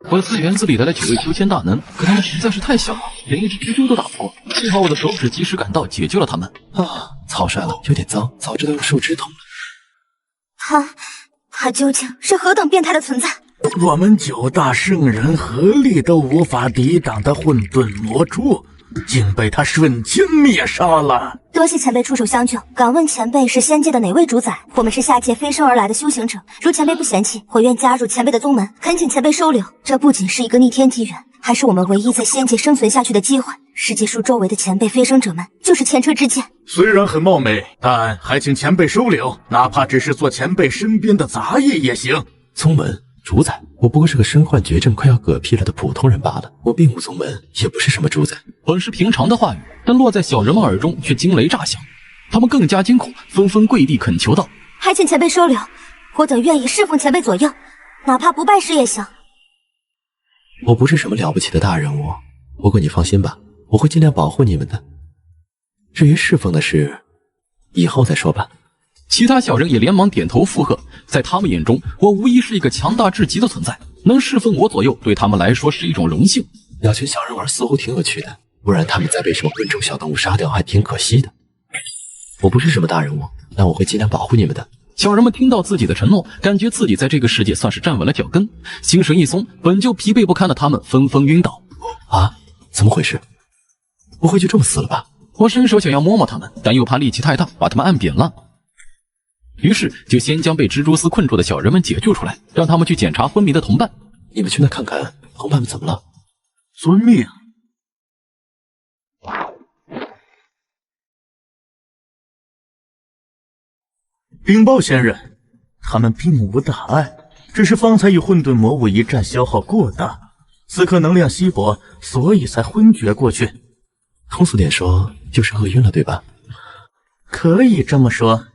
我的菜园子里来了9位修仙大能，可他们实在是太小了，连一只蜘蛛都打不过。幸好我的手指及时赶到，解救了他们。啊，草率了，有点脏，早知道用树枝捅了。他究竟是何等变态的存在？我们9大圣人合力都无法抵挡的混沌魔蛛，竟被他瞬间灭杀了。多谢前辈出手相救。敢问前辈是仙界的哪位主宰？我们是下界飞升而来的修行者，如前辈不嫌弃，我愿加入前辈的宗门，恳请前辈收留。这不仅是一个逆天机缘，还是我们唯一在仙界生存下去的机会。世界树周围的前辈飞升者们就是前车之鉴。虽然很冒昧，但还请前辈收留，哪怕只是做前辈身边的杂役也行。宗门主宰，我不过是个身患绝症快要嗝屁了的普通人罢了，我并无宗门，也不是什么主宰。本是平常的话语，但落在小人们耳中却惊雷炸响，他们更加惊恐，纷纷跪地恳求道：“还请前辈收留，我等愿意侍奉前辈左右，哪怕不拜师也行。”我不是什么了不起的大人物，不过你放心吧，我会尽量保护你们的。至于侍奉的事，以后再说吧。其他小人也连忙点头附和，在他们眼中，我无疑是一个强大至极的存在，能侍奉我左右，对他们来说是一种荣幸。鸟群小人玩似乎挺有趣的，不然他们再被什么笨重小动物杀掉还挺可惜的。我不是什么大人物，但我会尽量保护你们的。小人们听到自己的承诺，感觉自己在这个世界算是站稳了脚跟，心神一松，本就疲惫不堪的他们纷纷晕倒。啊，怎么回事？不会就这么死了吧？我伸手想要摸摸他们，但又怕力气太大，把他们按扁了。于是就先将被蜘蛛丝困住的小人们解救出来，让他们去检查昏迷的同伴。你们去那看看同伴们怎么了。遵命。禀报仙人，他们并无大碍，只是方才与混沌魔物一战消耗过大，此刻能量稀薄，所以才昏厥过去。通俗点说，就是饿晕了，对吧？可以这么说。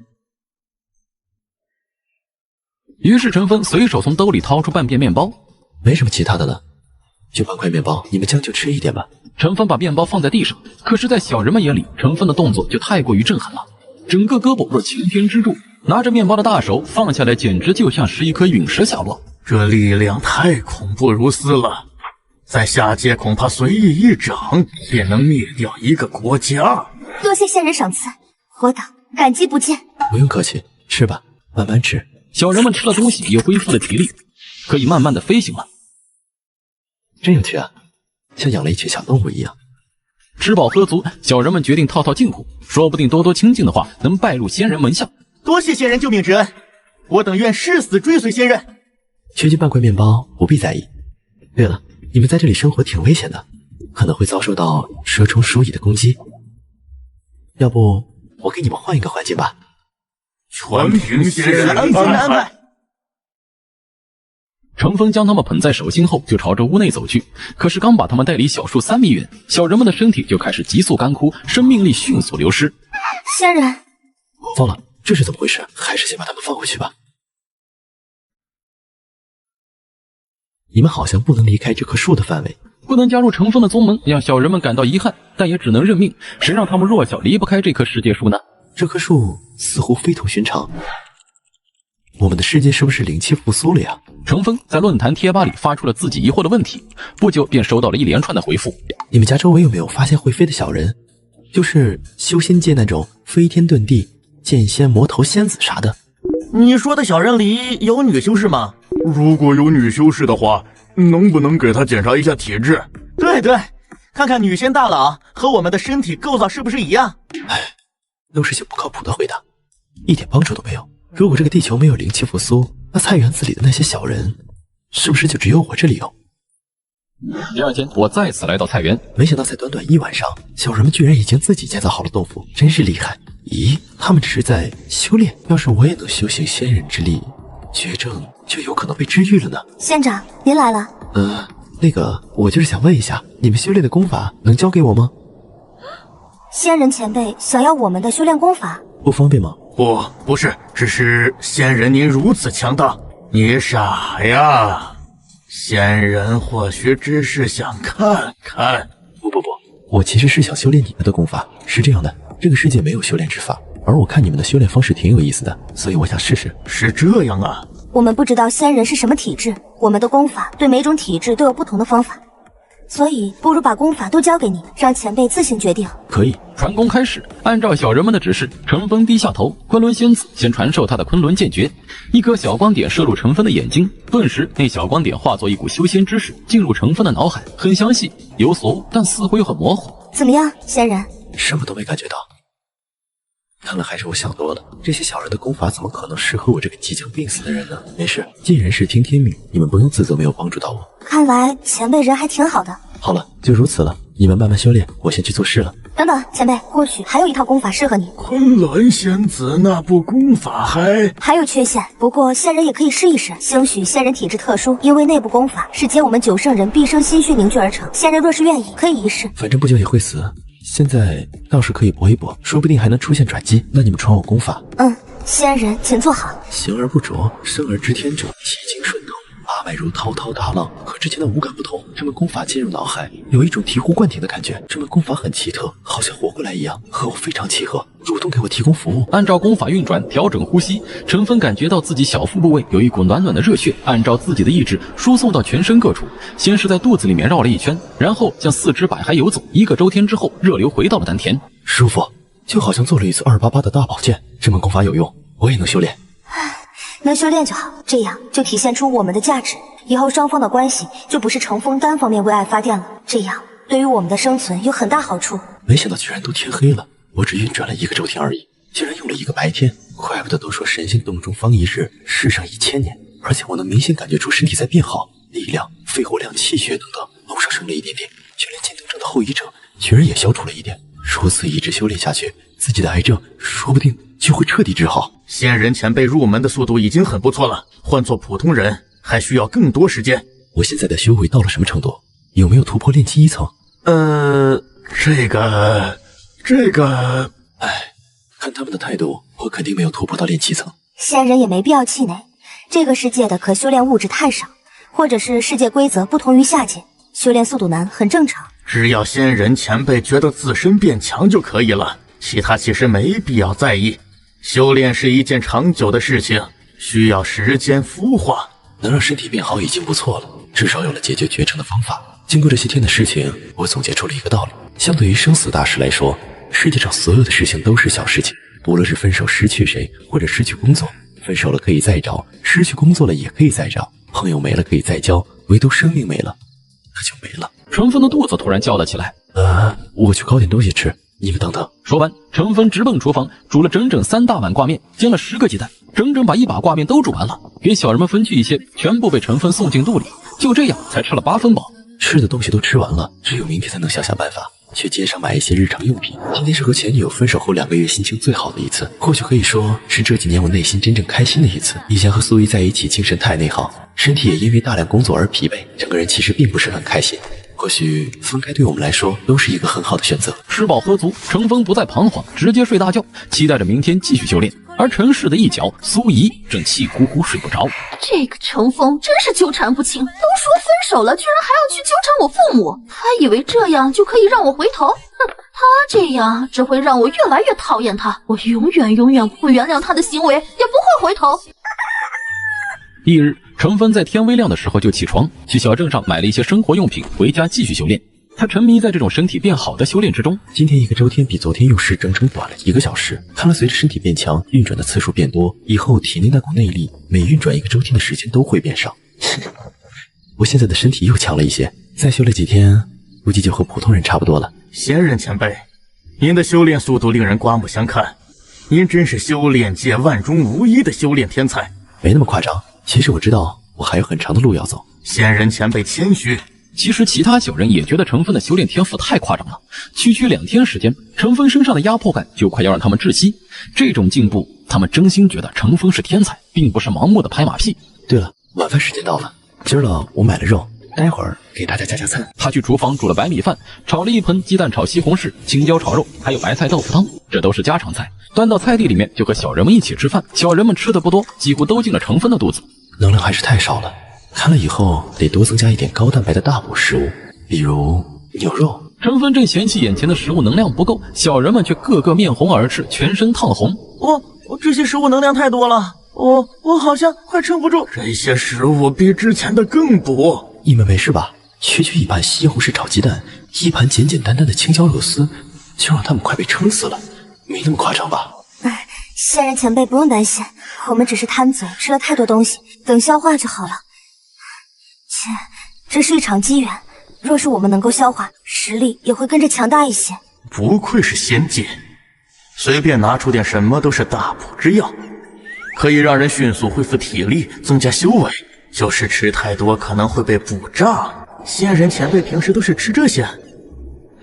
于是陈峰随手从兜里掏出半片面包，没什么其他的了，就半块面包，你们将就吃一点吧。陈峰把面包放在地上，可是在小人们眼里，陈峰的动作就太过于震撼了，整个胳膊若擎天之柱，拿着面包的大手放下来，简直就像是一颗陨石下落。这力量太恐怖如斯了，在下界恐怕随意一掌便能灭掉一个国家。多谢仙人赏赐，我等感激不尽。不用客气，吃吧，慢慢吃。小人们吃了东西，也恢复了体力，可以慢慢的飞行了。真有趣啊，像养了一群小动物一样。吃饱喝足，小人们决定套套近乎，说不定多多清静的话，能拜入仙人门下。多谢仙人救命之恩，我等愿誓死追随仙人。区区半块面包，不必在意。对了，你们在这里生活挺危险的，可能会遭受到蛇虫鼠蚁的攻击。要不我给你们换一个环境吧。全凭仙人安排。程峰将他们捧在手心后，就朝着屋内走去。可是刚把他们带离小树3米远，小人们的身体就开始急速干枯，生命力迅速流失。仙人，糟了，这是怎么回事？还是先把他们放回去吧。你们好像不能离开这棵树的范围，不能加入程峰的宗门，让小人们感到遗憾，但也只能认命。谁让他们弱小离不开这棵世界树呢？这棵树似乎非同寻常，我们的世界是不是灵气复苏了呀？程峰在论坛贴吧里发出了自己疑惑的问题，不久便收到了一连串的回复。你们家周围有没有发现会飞的小人？就是修仙界那种飞天遁地、剑仙、魔头、仙子啥的。你说的小人里有女修士吗？如果有女修士的话，能不能给她检查一下体质？对对，看看女仙大佬和我们的身体构造是不是一样？哎，都是些不靠谱的回答，一点帮助都没有。如果这个地球没有灵气复苏，那菜园子里的那些小人，是不是就只有我这里有？第二天，我再次来到菜园，没想到才短短1晚上，小人们居然已经自己建造好了洞府，真是厉害。咦，他们只是在修炼，要是我也能修行仙人之力，绝症就有可能被治愈了呢。仙长，您来了。那个，我就是想问一下，你们修炼的功法能教给我吗？仙人前辈想要我们的修炼功法，不方便吗？不是，只是仙人您如此强大，你傻呀？仙人或许只是想看看。不，我其实是想修炼你们的功法。是这样的，这个世界没有修炼之法，而我看你们的修炼方式挺有意思的，所以我想试试。是这样啊，我们不知道仙人是什么体质，我们的功法对每种体质都有不同的方法，所以不如把功法都交给你，让前辈自行决定。可以。传功开始，按照小人们的指示，陈峰低下头，昆仑仙子先传授他的昆仑剑诀。一颗小光点射入陈峰的眼睛，顿时那小光点化作一股修仙之势，进入陈峰的脑海，很详细，有所悟，但似乎又很模糊。怎么样，仙人？什么都没感觉到。看来还是我想多了，这些小人的功法怎么可能适合我这个即将病死的人呢？没事，尽人事听天命，你们不用自责没有帮助到我。看来前辈人还挺好的。好了，就如此了，你们慢慢修炼，我先去做事了。等等，前辈，或许还有一套功法适合你。昆仑仙子那部功法还有缺陷，不过仙人也可以试一试。兴许仙人体质特殊，因为内部功法是结我们九圣人毕生心血凝聚而成。仙人若是愿意，可以一试。反正不久也会死，现在倒是可以搏一搏，说不定还能出现转机。那你们传我功法。仙人请坐好。行而不着，生而知天者，其经顺透，八脉如滔滔大浪。和之前的五感不同，这门功法进入脑海，有一种醍醐灌顶的感觉。这门功法很奇特，好像活过来一样，和我非常契合，主动给我提供服务。按照功法运转，调整呼吸，陈峰感觉到自己小腹部位有一股暖暖的热血，按照自己的意志输送到全身各处。先是在肚子里面绕了一圈，然后向四肢百骸游走。1个周天之后，热流回到了丹田。舒服，就好像做了一次288的大保健。这门功法有用，我也能修炼。能修炼就好，这样就体现出我们的价值，以后双方的关系就不是程峰单方面为爱发电了，这样对于我们的生存有很大好处。没想到居然都天黑了，我只运转了1个周天而已，竟然用了1个白天，怪不得都说神仙洞中方一日，世上1000年。而且我能明显感觉出身体在变好，力量、肺活量、气血等等都上升了一点点，就连渐冻症的后遗症居然也消除了一点。如此一直修炼下去，自己的癌症说不定就会彻底治好。仙人前辈入门的速度已经很不错了，换做普通人还需要更多时间。我现在的修为到了什么程度？有没有突破炼气1层？这个，看他们的态度，我肯定没有突破到炼气层。仙人也没必要气馁，这个世界的可修炼物质太少，或者是世界规则不同于下界，修炼速度难很正常。只要仙人前辈觉得自身变强就可以了，其他其实没必要在意。修炼是一件长久的事情，需要时间孵化。能让身体变好已经不错了，至少有了解决绝症的方法。经过这些天的事情，我总结出了一个道理：相对于生死大事来说，世界上所有的事情都是小事情。无论是分手失去谁，或者失去工作，分手了可以再找，失去工作了也可以再找，朋友没了可以再交，唯独生命没了，那就没了。陈峰的肚子突然叫了起来。我去搞点东西吃，你们等等。说完，陈峰直奔厨房，煮了整整3大碗挂面，煎了10个鸡蛋，整整把1把挂面都煮完了，给小人们分去一些，全部被陈峰送进肚里。就这样才吃了8分饱。吃的东西都吃完了，只有明天才能想想办法去街上买一些日常用品。今天是和前女友分手后2个月心情最好的一次，或许可以说是这几年我内心真正开心的一次。以前和苏怡在一起，精神太内耗，身体也因为大量工作而疲惫，整个人其实并不是很开心。或许分开对我们来说都是一个很好的选择。吃饱喝足，程峰不再彷徨，直接睡大觉，期待着明天继续修炼。而陈氏的一角，苏怡正气呼呼睡不着。这个程峰真是纠缠不清，都说分手了，居然还要去纠缠我父母。他以为这样就可以让我回头？他这样只会让我越来越讨厌他。我永远不会原谅他的行为，也不会回头。翌日，程峰在天微亮的时候就起床，去小镇上买了一些生活用品，回家继续修炼。他沉迷在这种身体变好的修炼之中。今天1个周天比昨天用时整整短了1个小时，看来随着身体变强，运转的次数变多，以后体内那股内力每运转1个周天的时间都会变少。我现在的身体又强了一些，再修炼几天，估计就和普通人差不多了。仙人前辈，您的修炼速度令人刮目相看，您真是修炼界万中无一的修炼天才。没那么夸张，其实我知道我还有很长的路要走。仙人前辈谦虚。其实其他小人也觉得程峰的修炼天赋太夸张了，区2天时间，程峰身上的压迫感就快要让他们窒息。这种进步，他们真心觉得程峰是天才，并不是盲目的拍马屁。对了，晚饭时间到了，今儿了我买了肉，待会儿给大家加餐。他去厨房煮了白米饭，炒了一盆鸡蛋炒西红柿、青椒炒肉，还有白菜豆腐汤，这都是家常菜。端到菜地里面就和小人们一起吃饭。小人们吃的不多，几乎都进了程峰的肚子。能量还是太少了，看来以后得多增加一点高蛋白的大补食物，比如牛肉。程峰正嫌弃眼前的食物能量不够，小人们却个个面红耳赤，全身烫红。我这些食物能量太多了，我好像快撑不住，这些食物比之前的更补。你们没事吧？区区一盘西红柿炒鸡蛋，一盘简简单单的青椒肉丝，就让他们快被撑死了，没那么夸张吧？仙人前辈不用担心，我们只是贪嘴，吃了太多东西，等消化就好了。这是一场机缘，若是我们能够消化，实力也会跟着强大一些。不愧是仙界，随便拿出点什么都是大补之药，可以让人迅速恢复体力，增加修为。就是吃太多可能会被补胀。仙人前辈平时都是吃这些，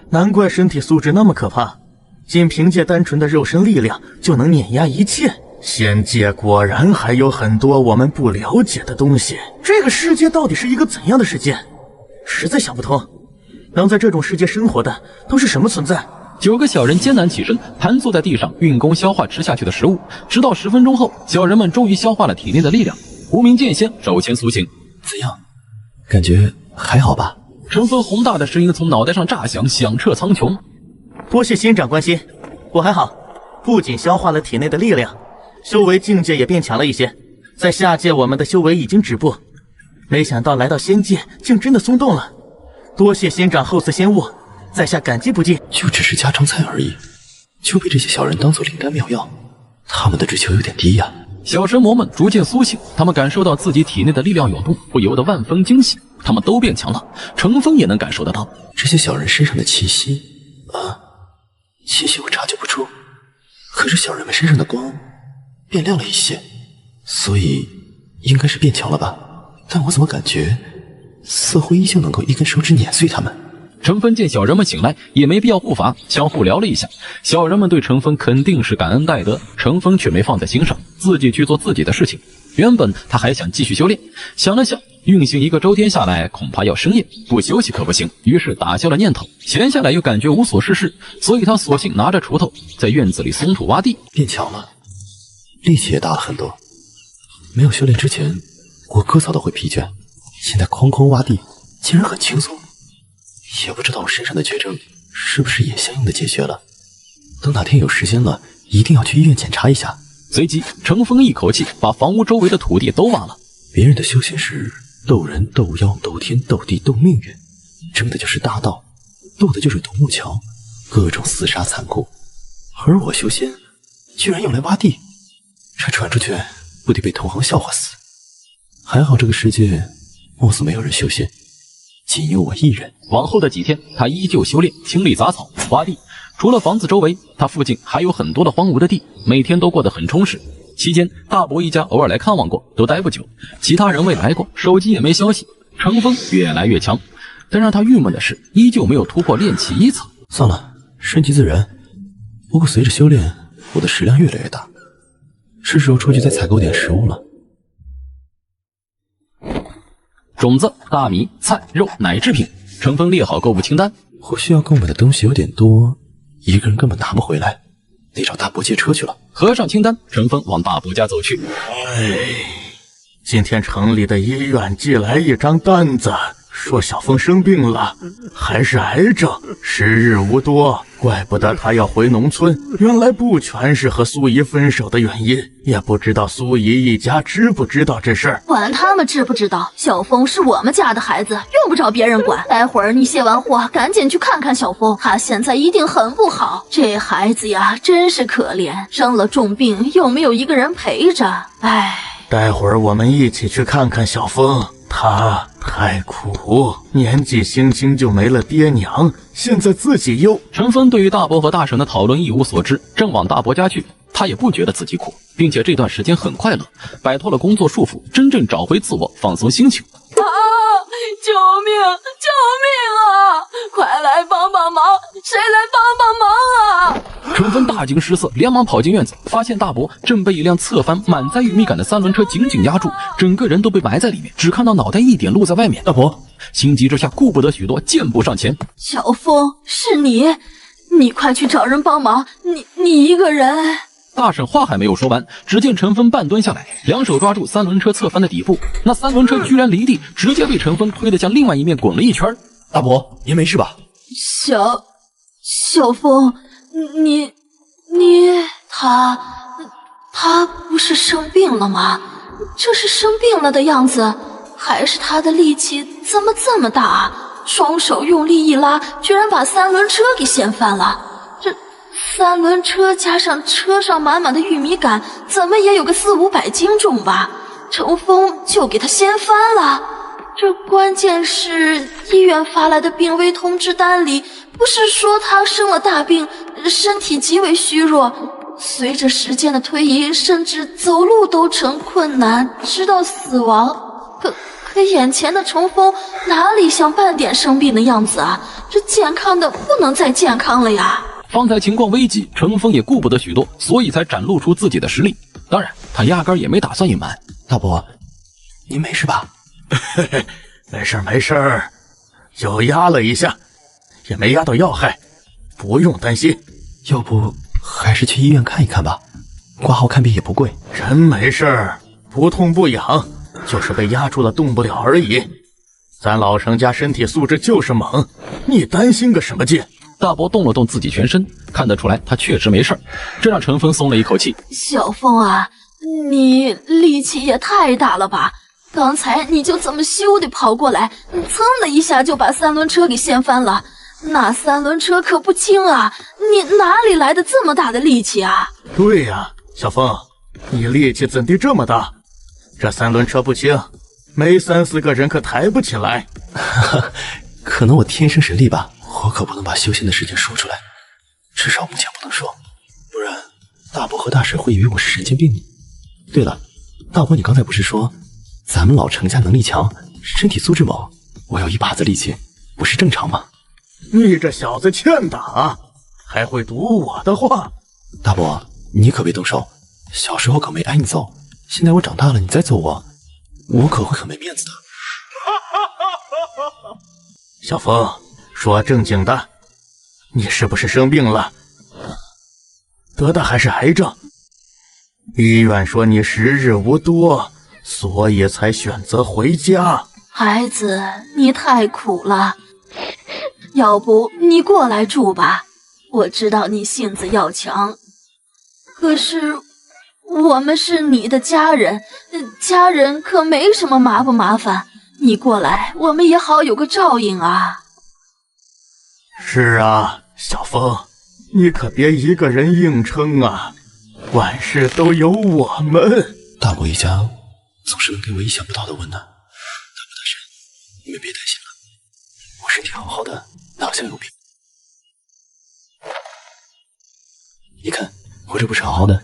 难怪身体素质那么可怕，仅凭借单纯的肉身力量就能碾压一切。仙界果然还有很多我们不了解的东西。这个世界到底是一个怎样的世界？实在想不通，能在这种世界生活的都是什么存在？9个小人艰难起身，盘坐在地上，运功消化吃下去的食物。直到10分钟后，小人们终于消化了体内的力量。无名剑仙手前苏醒，怎样？感觉还好吧？陈峰宏大的声音从脑袋上炸响，响彻苍穹。多谢仙长关心，我还好，不仅消化了体内的力量，修为境界也变强了一些。在下界我们的修为已经止步，没想到来到仙界竟真的松动了。多谢仙长厚赐仙物，在下感激不尽。就只是家常菜而已，就被这些小人当做灵丹妙药，他们的追求有点低呀。小神魔们逐渐苏醒，他们感受到自己体内的力量涌动，不由得万分惊喜。他们都变强了，程峰也能感受得到这些小人身上的气息气息我察觉不出，可是小人们身上的光变亮了一些，所以应该是变强了吧？但我怎么感觉似乎依旧能够一根手指碾碎他们？程峰见小人们醒来，也没必要护法，相互聊了一下。小人们对程峰肯定是感恩戴德，程峰却没放在心上，自己去做自己的事情。原本他还想继续修炼，想了想，运行一个周天下来恐怕要生厌，不休息可不行，于是打消了念头。闲下来又感觉无所事事，所以他索性拿着锄头在院子里松土挖地。变强了，力气也大了很多。没有修炼之前，我割草都会疲倦，现在哐哐挖地竟然很轻松。也不知道我身上的绝症是不是也相应的解决了。等哪天有时间了，一定要去医院检查一下。随即程峰一口气把房屋周围的土地都挖了。别人的修仙是斗人、斗妖、斗天、斗地、斗命运，争的就是大道，斗的就是独木桥，各种厮杀残酷。而我修仙居然用来挖地，这传出去不得被同行笑话死。还好这个世界貌似没有人修仙，仅有我一人。往后的几天，他依旧修炼，清理杂草，挖地。除了房子周围，他附近还有很多的荒芜的地，每天都过得很充实。期间，大伯一家偶尔来看望过，都待不久。其他人未来过，手机也没消息。程峰越来越强，但让他郁闷的是，依旧没有突破炼气1层。算了，顺其自然。不过随着修炼，我的食量越来越大，是时候出去再采购点食物了。种子、大米、菜、肉、奶制品，程峰列好购物清单。或许要购买的东西有点多，一个人根本拿不回来，得找大伯借车去了。合上清单，程峰往大伯家走去。今天城里的医院寄来一张单子，说小峰生病了，还是癌症，时日无多，怪不得他要回农村。原来不全是和苏怡分手的原因，也不知道苏怡一家知不知道这事儿。管他们知不知道，小峰是我们家的孩子，用不着别人管。待会儿你卸完货，赶紧去看看小峰，他现在一定很不好。这孩子呀，真是可怜，生了重病又没有一个人陪着，唉。待会儿我们一起去看看小峰，他太苦，年纪轻轻就没了爹娘，现在自己又……陈峰对于大伯和大婶的讨论一无所知，正往大伯家去。他也不觉得自己苦，并且这段时间很快乐，摆脱了工作束缚，真正找回自我，放松心情。救命！救命啊！快来帮帮忙！谁来帮帮忙啊！陈峰大惊失色，连忙跑进院子，发现大伯正被一辆侧翻、满载玉米杆的3轮车紧紧压住，整个人都被埋在里面，只看到脑袋一点露在外面。大伯心急之下，顾不得许多，箭步上前。小峰，是你，你快去找人帮忙！你一个人。大婶话还没有说完，只见陈峰半蹲下来，两手抓住3轮车侧翻的底部，那3轮车居然离地，直接被陈峰推得向另外一面滚了一圈。大伯，您没事吧？小峰，他不是生病了吗？这是生病了的样子，还是他的力气怎么这么大啊？双手用力一拉，居然把三轮车给掀翻了。这三轮车加上车上满满的玉米杆，怎么也有个400-500斤重吧？程峰就给他掀翻了。这关键是医院发来的病危通知单里，不是说他生了大病，身体极为虚弱，随着时间的推移，甚至走路都成困难，直到死亡。可眼前的程峰哪里像半点生病的样子啊？这健康的不能再健康了呀！方才情况危急，程峰也顾不得许多，所以才展露出自己的实力。当然，他压根也没打算隐瞒。大伯，您没事吧？嘿嘿，没事没事，就压了一下，也没压到要害，不用担心。要不还是去医院看一看吧，挂号看病也不贵。人没事，不痛不痒，就是被压住了动不了而已。咱老程家身体素质就是猛，你担心个什么劲？大伯动了动自己全身，看得出来他确实没事，这让程峰松了一口气。小峰啊，你力气也太大了吧！刚才你就这么咻的跑过来，噌的一下就把三轮车给掀翻了。那三轮车可不轻啊，你哪里来的这么大的力气啊？对呀，小峰，你力气怎地这么大？这三轮车不轻，没3-4个人可抬不起来。可能我天生神力吧，我可不能把修仙的事情说出来，至少目前不能说，不然大伯和大婶会以为我是神经病。对了，大伯，你刚才不是说咱们老程家能力强，身体素质猛，我有一把子力气，不是正常吗？你这小子欠打，还会读我的话。大伯，你可别动手，小时候可没挨你揍，现在我长大了，你再揍我，我可会很没面子的。小峰，说正经的，你是不是生病了？得的还是癌症？医院说你时日无多，所以才选择回家。孩子，你太苦了，要不你过来住吧？我知道你性子要强，可是我们是你的家人，家人可没什么麻不麻烦，你过来，我们也好有个照应啊。是啊，小峰，你可别一个人硬撑啊，万事都有我们。大伯一家总是能给我意想不到的温暖。大伯大婶，你们别担心了，我身体好好的，哪像有病？你看我这不是好好的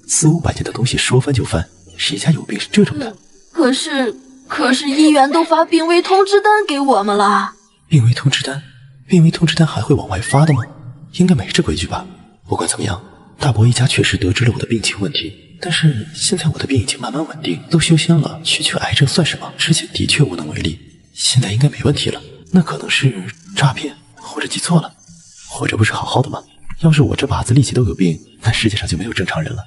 ，400-500斤的东西说翻就翻，谁家有病是这种的？可是医院都发病危通知单给我们了。病危通知单？病危通知单还会往外发的吗？应该没这规矩吧。不管怎么样，大伯一家确实得知了我的病情问题，但是现在我的病已经慢慢稳定，都修仙了，区区癌症算什么？之前的确无能为力，现在应该没问题了。那可能是诈骗，或者记错了。活着不是好好的吗？要是我这把子力气都有病，那世界上就没有正常人了。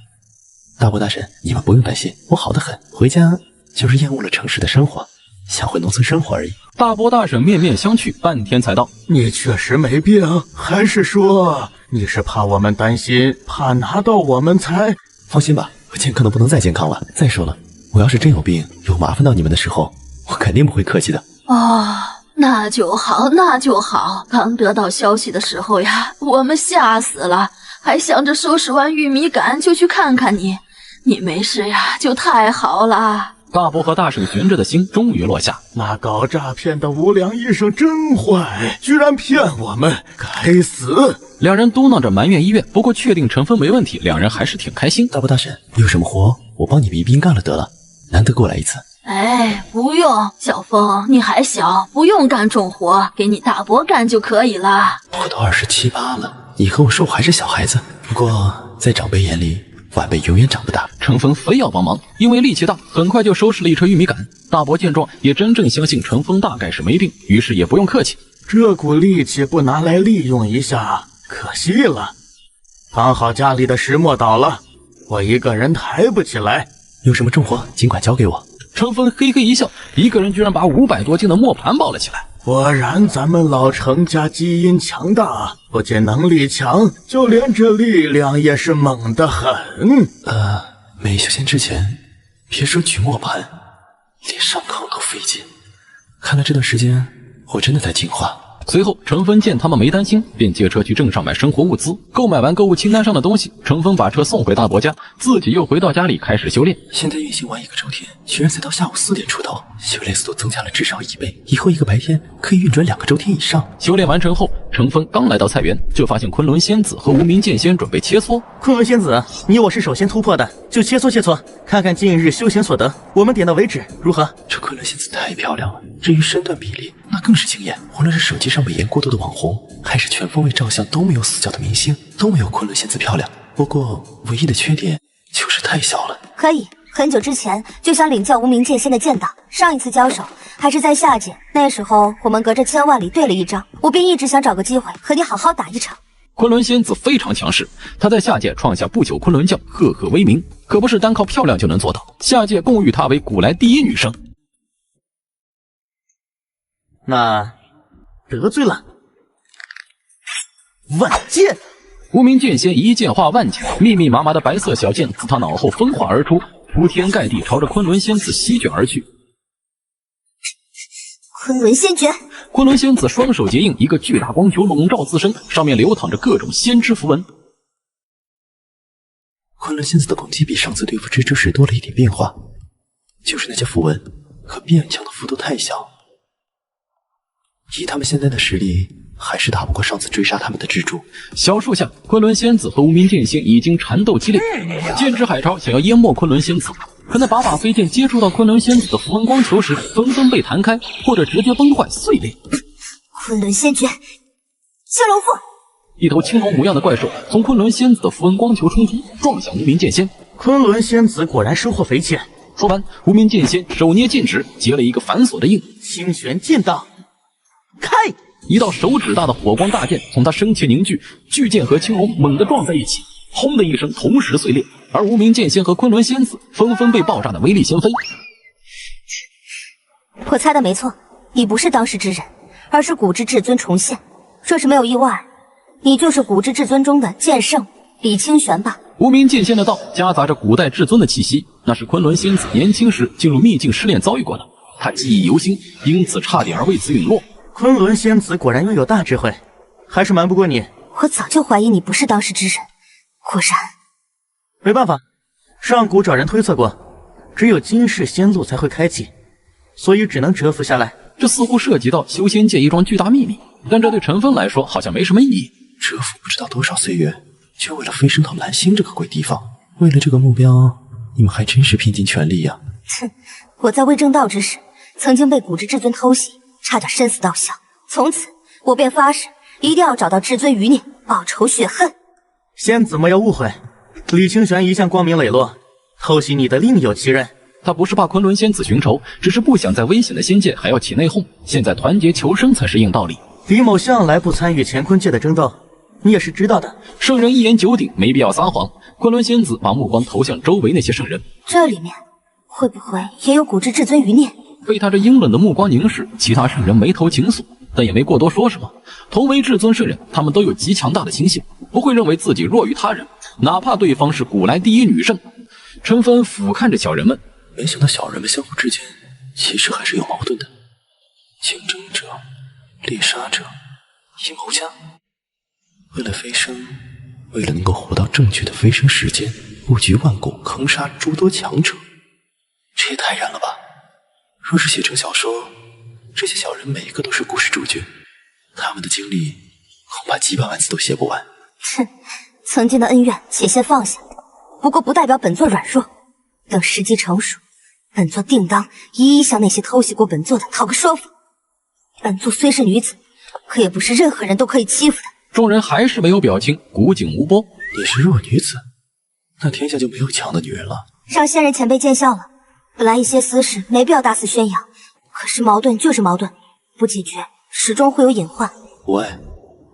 大伯大婶，你们不用担心，我好得很，回家就是厌恶了城市的生活，想回农村生活而已。大伯大婶面面相觑，半天才道：“你确实没病，还是说你是怕我们担心，怕拿到我们才……放心吧，我健康的不能再健康了。再说了，我要是真有病，有麻烦到你们的时候，我肯定不会客气的。”哦，那就好，那就好。刚得到消息的时候呀，我们吓死了，还想着收拾完玉米杆就去看看你。你没事呀，就太好了。大伯和大婶悬着的心终于落下。那搞诈骗的无良医生真坏，居然骗我们，该死！两人嘟囔着埋怨医院，不过确定程峰没问题，两人还是挺开心。大伯大婶，有什么活我帮你们一并干了得了，难得过来一次。哎，不用，小峰，你还小，不用干重活，给你大伯干就可以了。我都27、8了，你和我说我还是小孩子。不过在长辈眼里，晚辈永远长不大。程峰非要帮忙，因为力气大，很快就收拾了一车玉米杆。大伯见状，也真正相信程峰大概是没病，于是也不用客气。这股力气不拿来利用一下，可惜了。刚好家里的石磨倒了，我一个人抬不起来。有什么重活，尽管交给我。程峰嘿嘿一笑，一个人居然把500多斤的磨盘抱了起来。果然咱们老程家基因强大，不仅能力强，就连这力量也是猛得很。没修仙之前，别说举磨盘，连上炕都费劲。看来这段时间我真的在进化。随后，程峰见他们没担心，便借车去镇上买生活物资。购买完购物清单上的东西，程峰把车送回大伯家，自己又回到家里开始修炼。现在运行完1个周天，居然才到下午4点出头，修炼速度增加了至少1倍，以后1个白天可以运转2个周天以上。修炼完成后，程峰刚来到菜园，就发现昆仑仙子和无名剑仙准备切磋。昆仑仙子，你我是首先突破的，就切磋切磋，看看近日修行所得，我们点到为止，如何？这昆仑仙子太漂亮了，至于身段比例，那更是惊艳。无论是手机上美颜过度的网红，还是全方位照相都没有死角的明星，都没有昆仑仙子漂亮。不过唯一的缺点就是太小了。可以，很久之前就想领教无名剑仙的剑道，上一次交手还是在下界，那时候我们隔着千万里对了一招，我便一直想找个机会和你好好打一场。昆仑仙子非常强势，她在下界创下不朽昆仑教，赫赫威名，可不是单靠漂亮就能做到。下界共誉她为古来第一女生。那得罪了。万剑！无名剑仙一剑化万剑，密密麻麻的白色小剑自他脑后分化而出，铺天盖地朝着昆仑仙子席卷而去。昆仑仙诀！昆仑仙子双手结印，一个巨大光球笼罩自身，上面流淌着各种先知符文。昆仑仙子的攻击比上次对付蜘蛛时多了一点变化，就是那些符文，可变强的幅度太小。以他们现在的实力，还是打不过上次追杀他们的蜘蛛。小树下，昆仑仙子和无名剑仙已经缠斗激烈，剑之海潮想要淹没昆仑仙子，可那把飞剑接触到昆仑仙子的符文光球时，纷纷被弹开，或者直接崩坏碎裂。昆仑仙诀，青龙祸！一头青龙模样的怪兽从昆仑仙子的符文光球冲击，撞向无名剑仙。昆仑仙子果然收获匪浅。说完，无名剑仙手捏剑指，结了一个反锁的印。清玄剑道，开！一道手指大的火光大剑从他身前凝聚，巨剑和青龙猛地撞在一起，轰的一声同时碎裂，而无名剑仙和昆仑仙子纷纷被爆炸的威力掀飞。我猜的没错，你不是当世之人，而是古之至尊重现。若是没有意外，你就是古之至尊中的剑圣李清玄吧？无名剑仙的道夹杂着古代至尊的气息，那是昆仑仙子年轻时进入秘境失恋遭遇过的，他记忆犹新，因此差点为此陨落。昆仑仙子果然拥有大智慧，还是瞒不过你。我早就怀疑你不是当世之人，果然。没办法，上古找人推测过，只有今世仙路才会开启，所以只能蛰伏下来。这似乎涉及到修仙界一桩巨大秘密，但这对陈峰来说好像没什么意义。蛰伏不知道多少岁月，就为了飞升到蓝星这个鬼地方。为了这个目标，你们还真是拼尽全力呀！哼，我在未正道之时，曾经被古之至尊偷袭，差点身死道消。从此，我便发誓，一定要找到至尊余孽，报仇雪恨。仙子莫要误会，李清玄一向光明磊落，偷袭你的另有其人。他不是怕昆仑仙子寻仇，只是不想在危险的仙界还要起内讧。现在团结求生才是硬道理。李某向来不参与乾坤界的争斗，你也是知道的。圣人一言九鼎，没必要撒谎。昆仑仙子把目光投向周围那些圣人，这里面会不会也有古之至尊余孽？被他这阴冷的目光凝视，其他圣人眉头紧锁，但也没过多说什么。同为至尊圣人，他们都有极强大的心性，不会认为自己弱于他人，哪怕对方是古来第一女圣。陈芬俯瞰着小人们，没想到小人们相互之间其实还是有矛盾的。竞争者、猎杀者、阴谋家，为了飞升，为了能够活到正确的飞升时间，布局万古，坑杀诸多强者，这也太燃了吧！若是写成小说，这些小人每一个都是故事主角，他们的经历恐怕几百万字都写不完。哼，曾经的恩怨且先放下，不过不代表本座软弱。等时机成熟，本座定当一一向那些偷袭过本座的讨个说法。本座虽是女子，可也不是任何人都可以欺负的。众人还是没有表情，古井无波。你是弱女子，那天下就没有强的女人了。让仙人前辈见笑了。本来一些私事没必要大肆宣扬，可是矛盾就是矛盾，不解决始终会有隐患。无碍，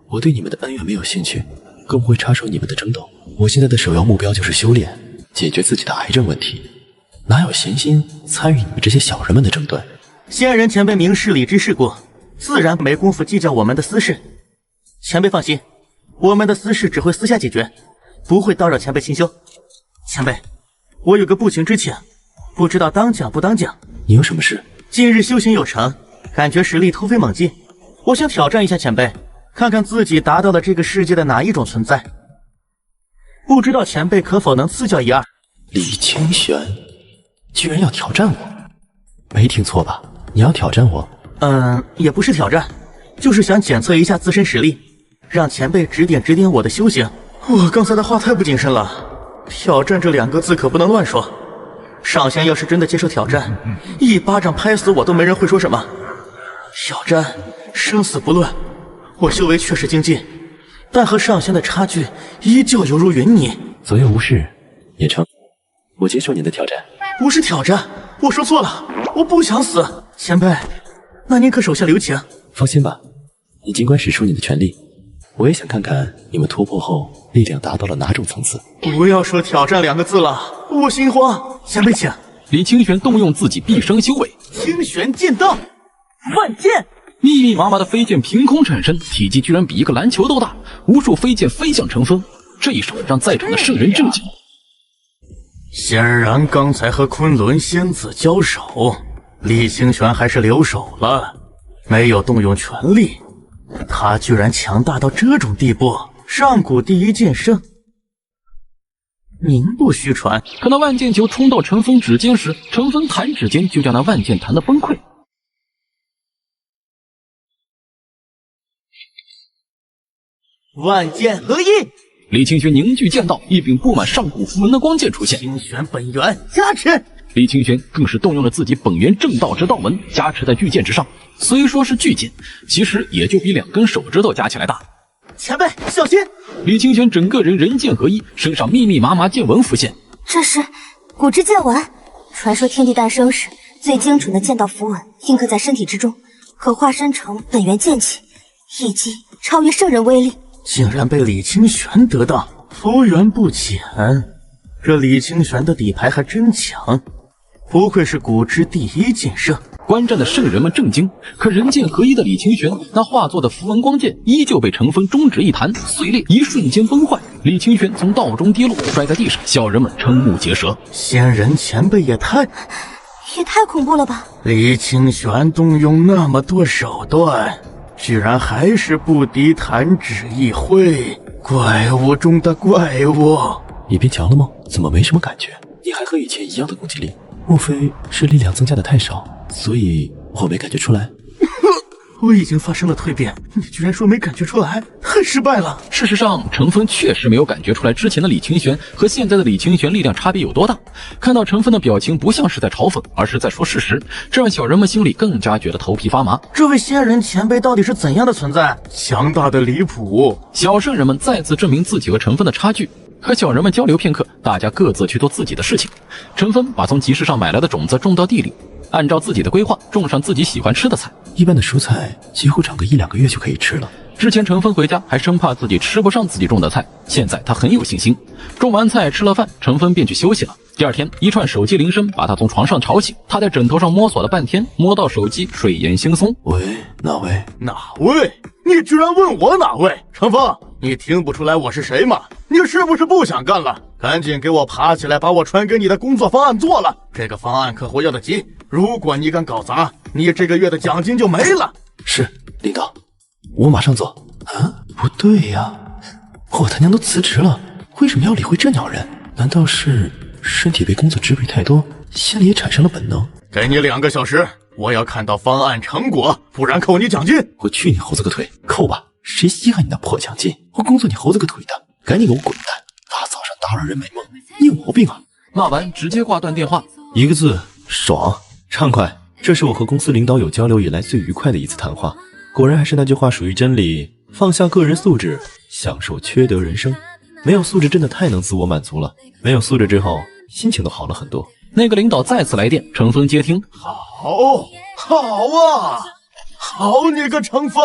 我对你们的恩怨没有兴趣，更不会插手你们的争斗。我现在的首要目标就是修炼，解决自己的癌症问题，哪有闲心参与你们这些小人们的争端？仙人前辈明事理之世故，自然没工夫计较我们的私事。前辈放心，我们的私事只会私下解决，不会叨扰前辈清修。前辈，我有个不情之请，不知道当讲不当讲？你有什么事？近日修行有成，感觉实力突飞猛进，我想挑战一下前辈，看看自己达到了这个世界的哪一种存在。不知道前辈可否能赐教一二？李清玄居然要挑战我，没听错吧？你要挑战我？也不是挑战，就是想检测一下自身实力，让前辈指点指点我的修行。我刚才的话太不谨慎了，挑战这2个字可不能乱说。上仙要是真的接受挑战，一巴掌拍死我都没人会说什么。挑战生死不论，我修为确实精进，但和上仙的差距依旧犹如云泥。左右无事也成，我接受你的挑战。不是挑战，我说错了，我不想死。前辈，那您可手下留情。放心吧，你尽管使出你的全力，我也想看看你们突破后力量达到了哪种层次。不要说挑战2个字了，我心慌。前辈请。李清玄动用自己毕生修为，清玄剑道，万剑。密密麻麻的飞剑凭空产生，体积居然比一个篮球都大，无数飞剑飞向陈峰。这一手让在场的圣人震惊。显然刚才和昆仑仙子交手，李清玄还是留手了，没有动用全力。他居然强大到这种地步，上古第一剑圣，名不虚传。可那万剑球冲到陈峰指尖时，陈峰弹指间就将那万剑弹得崩溃。万剑合一，李清玄凝聚剑道，一柄布满上古符文的光剑出现。清玄本源加持，李清玄更是动用了自己本源正道之道纹，加持在巨剑之上。虽说是巨剑，其实也就比2根手指头加起来大。前辈小心！李清玄整个人人剑合一，身上密密麻麻剑纹浮现。这是古之剑纹，传说天地诞生时最精准的剑道符文印刻在身体之中，可化身成本源剑气，一击超越圣人威力。竟然被李清玄得到，佛缘不浅。这李清玄的底牌还真强，不愧是古之第一剑圣。观战的圣人们震惊，可人剑合一的李清玄那化作的符文光剑依旧被陈峰中指一弹碎裂，一瞬间崩坏。李清玄从道中跌落，摔在地上，小人们瞠目结舌。仙人前辈也太恐怖了吧！李清玄动用那么多手段，居然还是不敌弹指一挥，怪物中的怪物。你变强了吗？怎么没什么感觉？你还和以前一样的攻击力？莫非是力量增加的太少，所以我没感觉出来？我已经发生了蜕变，你居然说没感觉出来，太失败了。事实上，陈峰确实没有感觉出来之前的李清玄和现在的李清玄力量差别有多大。看到陈峰的表情不像是在嘲讽，而是在说事实，这让小人们心里更加觉得头皮发麻。这位仙人前辈到底是怎样的存在？强大的离谱！小圣人们再次证明自己和陈峰的差距。和小人们交流片刻，大家各自去做自己的事情。陈峰把从集市上买来的种子种到地里，按照自己的规划种上自己喜欢吃的菜。一般的蔬菜几乎长个1-2个月就可以吃了。之前陈峰回家还生怕自己吃不上自己种的菜，现在他很有信心。种完菜吃了饭，陈峰便去休息了。第二天，一串手机铃声把他从床上吵醒，他在枕头上摸索了半天，摸到手机，睡眼惺忪。喂，哪位？哪位？你居然问我哪位？陈峰，你听不出来我是谁吗？你是不是不想干了？赶紧给我爬起来，把我传给你的工作方案做了。这个方案客户要的急，如果你敢搞砸，你这个月的奖金就没了。是，领导，我马上做。啊，不对呀，我他娘都辞职了，为什么要理会这鸟人？难道是身体被工作支配太多，心里也产生了本能？给你2个小时，我要看到方案成果，不然扣你奖金。我去你猴子个腿，扣吧！谁稀罕你那破奖金？我工作你猴子个腿的，赶紧给我滚蛋！大早上打扰人美梦，你有毛病啊！骂完直接挂断电话。1个字，爽，畅快。这是我和公司领导有交流以来最愉快的一次谈话。果然还是那句话属于真理，放下个人素质，享受缺德人生。没有素质真的太能自我满足了，没有素质之后心情都好了很多。那个领导再次来电，陈峰接听。好啊，好你个陈峰，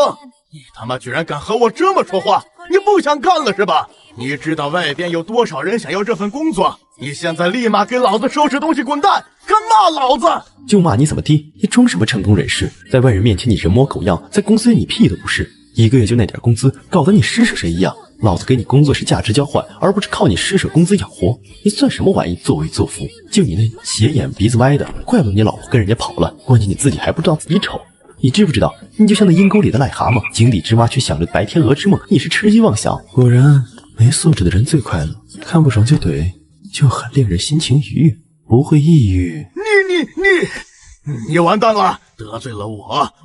你他妈居然敢和我这么说话，你不想干了是吧？你知道外边有多少人想要这份工作？你现在立马给老子收拾东西滚蛋！敢骂老子就骂你怎么地？你装什么成功人士？在外人面前你人模狗样，在公司里你屁都不是，1个月就那点工资，搞得你施舍谁一样。老子给你工作是价值交换，而不是靠你施舍工资养活。你算什么玩意？作威作福！就你那斜眼鼻子歪的，怪不得你老婆跟人家跑了。关键你自己还不知道自己丑。你知不知道，你就像那阴沟里的癞蛤蟆，井底之蛙却想着白天鹅之梦。你是痴心妄想。果然，没素质的人最快乐，看不爽就怼，就很令人心情愉悦，不会抑郁。你完蛋了！得罪了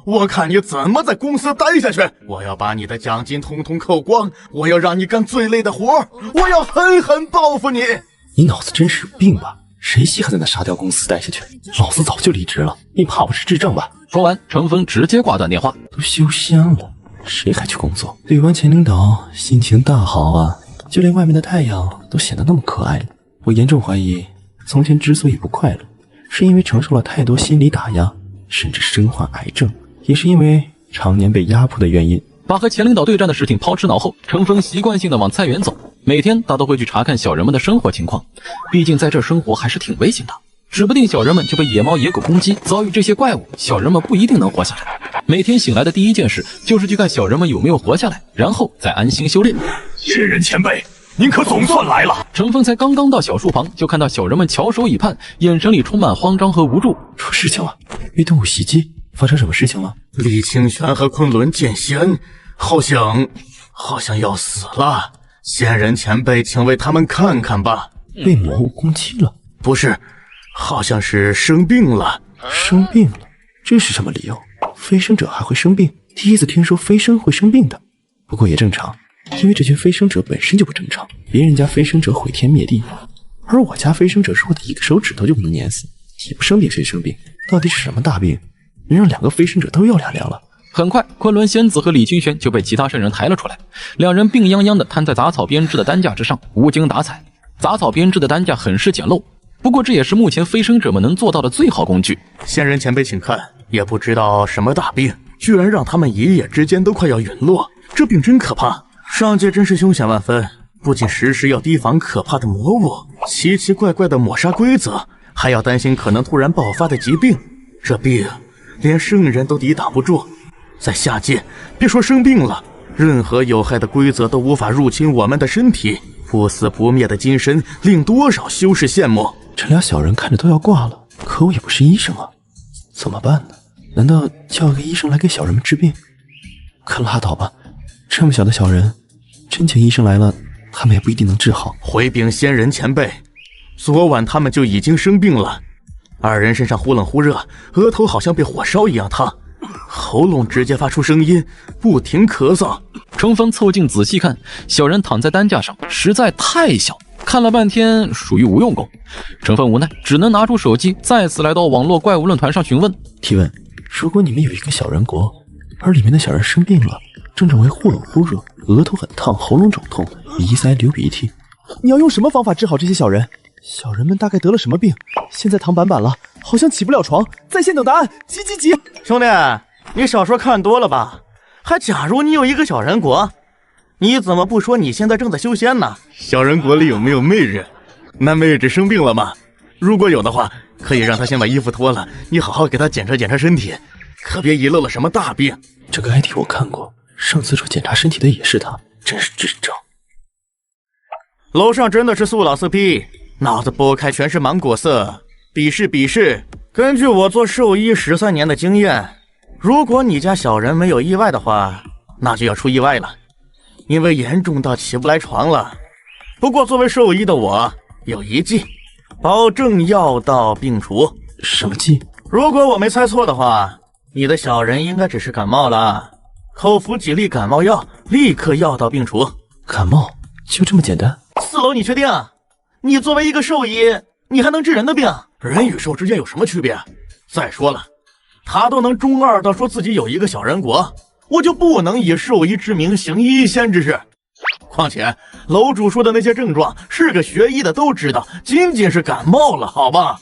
我看你怎么在公司待下去！我要把你的奖金统统扣光，我要让你干最累的活，我要狠狠报复你！你脑子真是有病吧？谁稀罕在那沙雕公司待下去？老子早就离职了，你怕我是智障吧？说完，程峰直接挂断电话。都休香了，谁还去工作？怼完前领导，心情大好啊，就连外面的太阳都显得那么可爱了。我严重怀疑，从前之所以不快乐，是因为承受了太多心理打压，甚至身患癌症，也是因为常年被压迫的原因。把和前领导对战的事情抛之脑后，程峰习惯性的往菜园走。每天他都会去查看小人们的生活情况，毕竟在这生活还是挺危险的，指不定小人们就被野猫野狗攻击，遭遇这些怪物，小人们不一定能活下来。每天醒来的第一件事就是去看小人们有没有活下来，然后再安心修炼。仙人前辈，您可总算来了！程峰才刚刚到小树旁，就看到小人们翘首以盼，眼神里充满慌张和无助。出事情了，被动物袭击，发生什么事情了？李清玄和昆仑剑仙好像要死了。仙人前辈，请为他们看看吧。被魔物攻击了？不是，好像是生病了。生病了？这是什么理由？飞升者还会生病？第一次听说飞升会生病的。不过也正常，因为这群飞升者本身就不正常。别人家飞升者毁天灭地，而我家飞升者弱的一个手指头就不能碾死。你不生病谁生病？到底是什么大病，能让两个飞升者都要2两了？很快，昆仑仙子和李清玄就被其他圣人抬了出来，两人病殃殃地瘫在杂草编织的担架之上，无精打采。杂草编织的担架很是简陋，不过这也是目前飞升者们能做到的最好工具。仙人前辈请看，也不知道什么大病，居然让他们一夜之间都快要陨落，这病真可怕。上界真是凶险万分，不仅时时要提防可怕的魔物、奇奇怪怪的抹杀规则，还要担心可能突然爆发的疾病。这病连圣人都抵挡不住，在下界别说生病了，任何有害的规则都无法入侵我们的身体。不死不灭的金身令多少修士羡慕。这俩小人看着都要挂了，可我也不是医生啊，怎么办呢？难道叫个医生来给小人们治病？可拉倒吧，这么小的小人，真请医生来了，他们也不一定能治好。回禀仙人前辈，昨晚他们就已经生病了，二人身上忽冷忽热，额头好像被火烧一样烫，喉咙直接发出声音，不停咳嗽。程峰凑近仔细看，小人躺在担架上，实在太小，看了半天属于无用功。程峰无奈，只能拿出手机，再次来到网络怪物论坛上询问。提问：如果你们有一个小人国，而里面的小人生病了，症状为忽冷忽热，额头很烫，喉咙肿痛，鼻塞流鼻涕，你要用什么方法治好这些小人？小人们大概得了什么病？现在躺板板了，好像起不了床，在线等答案，急！兄弟，你小说看多了吧？还假如你有一个小人国，你怎么不说你现在正在修仙呢？小人国里有没有妹人？那妹子生病了吗？如果有的话，可以让她先把衣服脱了，你好好给她检查检查身体，可别遗漏了什么大病。这个 ID 我看过，上次说检查身体的也是他，真是智障。楼上真的是素老色批，脑子剥开全是芒果色，鄙视。根据我做兽医13年的经验，如果你家小人没有意外的话，那就要出意外了，因为严重到起不来床了。不过作为兽医的我有一计，保证药到病除。什么计？如果我没猜错的话，你的小人应该只是感冒了，口服几粒感冒药，立刻药到病除。感冒就这么简单？4楼你确定？你作为一个兽医，你还能治人的病？人与兽之间有什么区别？再说了，他都能中2到说自己有一个小人国，我就不能以兽医之名行医仙之事。况且楼主说的那些症状，是个学医的都知道，仅仅是感冒了，好吧？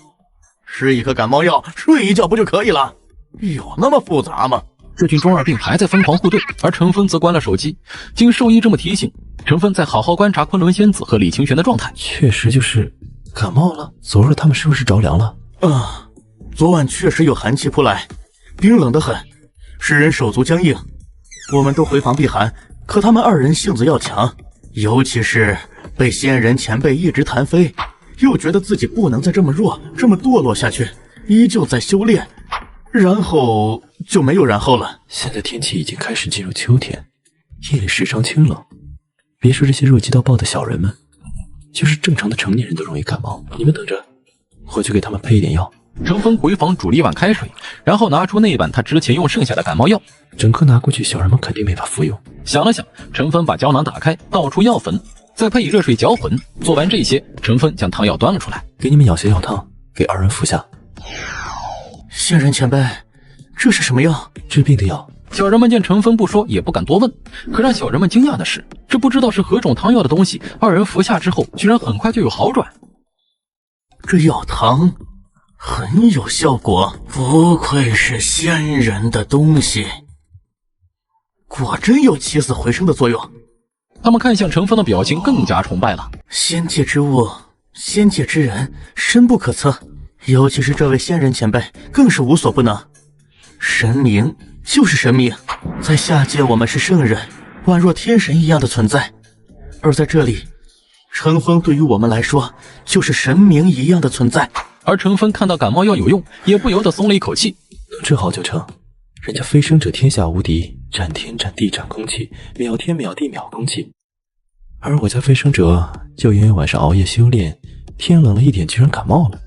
吃一颗感冒药，睡一觉不就可以了？有那么复杂吗？这群中二病还在疯狂互怼，而程峰则关了手机。经兽医这么提醒，程峰再好好观察昆仑仙子和李清玄的状态。确实就是感冒了。昨日他们是不是着凉了？昨晚确实有寒气扑来，冰冷得很，使人手足僵硬。我们都回房避寒，可他们2人性子要强，尤其是被仙人前辈一直弹飞，又觉得自己不能再这么弱、这么堕落下去，依旧在修炼，然后就没有然后了。现在天气已经开始进入秋天，夜里时常清冷，别说这些弱鸡到爆的小人们，就是正常的成年人都容易感冒。你们等着，我去给他们配一点药。程峰回房煮了一碗开水，然后拿出那碗他之前用剩下的感冒药，整颗拿过去，小人们肯定没法服用。想了想，程峰把胶囊打开，倒出药粉，再配以热水搅混。做完这些，程峰将汤药端了出来，给你们舀些药汤，给二人服下。仙人前辈，这是什么药？治病的药。小人们见程峰不说，也不敢多问。可让小人们惊讶的是，这不知道是何种汤药的东西，二人服下之后，居然很快就有好转。这药汤很有效果，不愧是仙人的东西，果真有起死回生的作用。他们看向程峰的表情更加崇拜了。仙界之物，仙界之人，深不可测，尤其是这位仙人前辈，更是无所不能。神明就是神明，在下界我们是圣人，宛若天神一样的存在，而在这里，程峰对于我们来说就是神明一样的存在。而程峰看到感冒药有用，也不由得松了一口气。能治好就成，人家飞升者天下无敌，战天战地战空气，秒天秒地秒空气。而我家飞升者就因为晚上熬夜修炼，天冷了一点居然感冒了。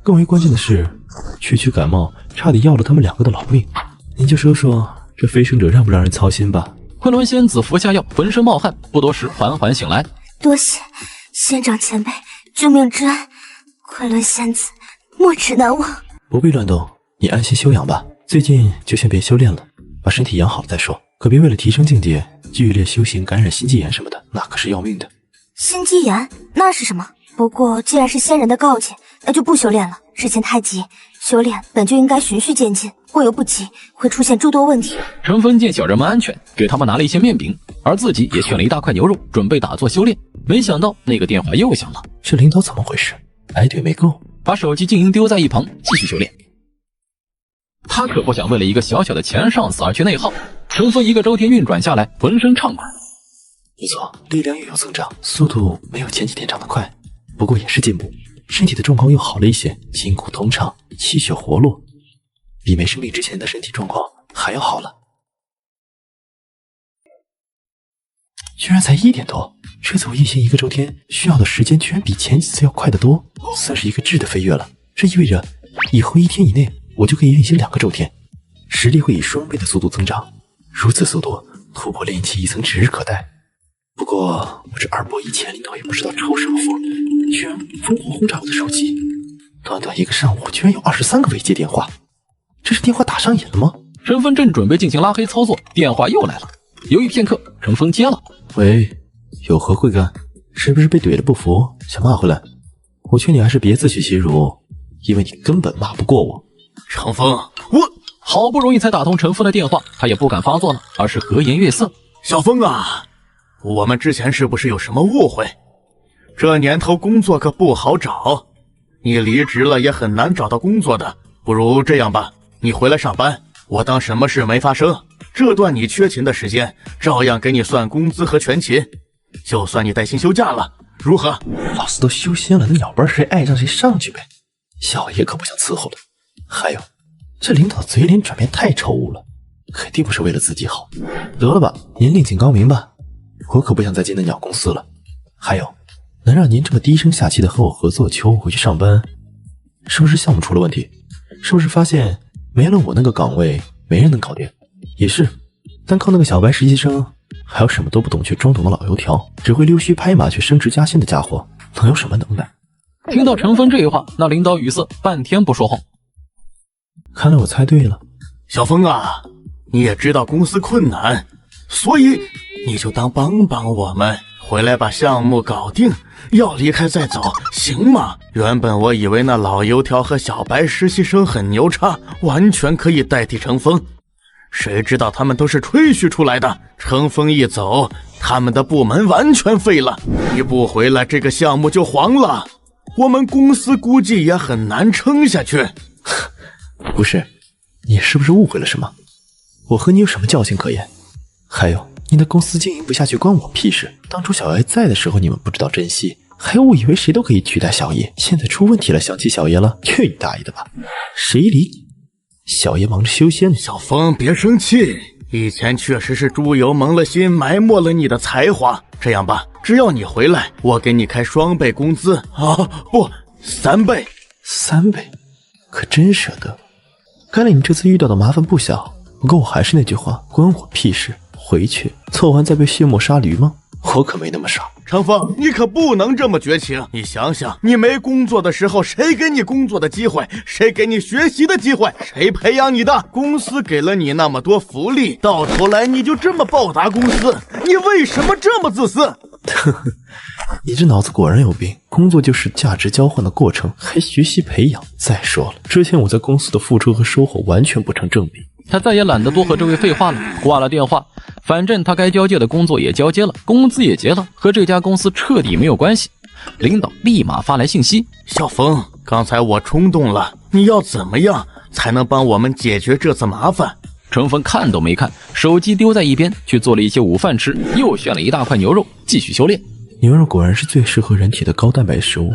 更为关键的是，区感冒差点要了他们2个的老命。您就说说这飞升者让不让人操心吧？昆仑仙子服下药，浑身冒汗，不多时缓缓醒来。多谢仙长前辈救命之恩，昆仑仙子没齿难忘。不必乱动，你安心休养吧。最近就先别修炼了，把身体养好了再说。可别为了提升境界，剧烈修行感染心肌炎什么的，那可是要命的。心肌炎那是什么？不过既然是仙人的告诫，那就不修炼了。事情太急，修炼本就应该循序渐进，过犹不及，会出现诸多问题。程峰见小人们安全，给他们拿了一些面饼，而自己也选了一大块牛肉，准备打坐修炼。没想到那个电话又响了，这领导怎么回事？挨怼没够，把手机静音丢在一旁，继续修炼。他可不想为了一个小小的前上司而去内耗。程峰一个周天运转下来，浑身畅快。不错，力量又有增长，速度没有前几天长得快，不过也是进步。身体的状况又好了一些，筋骨通畅，气血活络，比没生病之前的身体状况还要好了。居然才1点多，这次我运行1个周天需要的时间居然比前几次要快得多，算是一个质的飞跃了。这意味着以后1天以内我就可以运行2个周天，实力会以双倍的速度增长。如此速度，突破炼气1层指日可待。不过我这2波以前领导也不知道抽什么风，居然疯狂轰炸我的手机，短短1个上午居然有23个未接电话，这是电话打上瘾了吗？程峰正准备进行拉黑操作，电话又来了。犹豫片刻，程峰接了。喂，有何贵干？是不是被怼了不服，想骂回来？我劝你还是别自取其辱，因为你根本骂不过我。程峰，好不容易才打通程峰的电话，他也不敢发作了，而是和颜悦色。小峰啊，我们之前是不是有什么误会？这年头工作可不好找，你离职了也很难找到工作的。不如这样吧，你回来上班，我当什么事没发生。这段你缺勤的时间，照样给你算工资和全勤，就算你带薪休假了，如何？老子都修仙了，那鸟班谁爱上谁上去呗，小爷可不想伺候了。还有，这领导嘴脸转变太丑恶了，肯定不是为了自己好。得了吧，您另请高明吧，我可不想再进那鸟公司了。还有，能让您这么低声下气的和我合作，求我回去上班，是不是项目出了问题？是不是发现没了我那个岗位没人能搞定？也是，单靠那个小白实习生，还有什么都不懂却装懂的老油条，只会溜须拍马却升职加薪的家伙，能有什么能耐？听到程峰这话，那领导语塞，半天不说话。看来我猜对了。小峰啊，你也知道公司困难，所以你就当帮帮我们，回来把项目搞定，要离开再走，行吗？原本我以为那老油条和小白实习生很牛叉，完全可以代替程峰，谁知道他们都是吹嘘出来的。程峰一走，他们的部门完全废了，你不回来，这个项目就黄了，我们公司估计也很难撑下去。不是，你是不是误会了什么？我和你有什么交情可言？还有，你的公司经营不下去关我屁事。当初小爷在的时候你们不知道珍惜，还误以为谁都可以取代小爷，现在出问题了想起小爷了，去你大爷的吧！谁理你？小爷忙着修仙呢。小风别生气，以前确实是猪油蒙了心，埋没了你的才华。这样吧，只要你回来，我给你开2倍工资啊，不，3倍。3倍？可真舍得。看来你这次遇到的麻烦不小，不过我还是那句话，关我屁事。回去凑完再被卸磨杀驴吗？我可没那么傻。程峰，你可不能这么绝情。你想想，你没工作的时候，谁给你工作的机会？谁给你学习的机会？谁培养你的？公司给了你那么多福利，到头来你就这么报答公司，你为什么这么自私？你这脑子果然有病，工作就是价值交换的过程，还学习培养。再说了，之前我在公司的付出和收获完全不成正比。他再也懒得多和这位废话了，挂了电话。反正他该交接的工作也交接了，工资也结了，和这家公司彻底没有关系。领导立马发来信息：小峰，刚才我冲动了，你要怎么样才能帮我们解决这次麻烦？程峰看都没看，手机丢在一边，去做了一些午饭吃，又选了一大块牛肉，继续修炼。牛肉果然是最适合人体的高蛋白食物。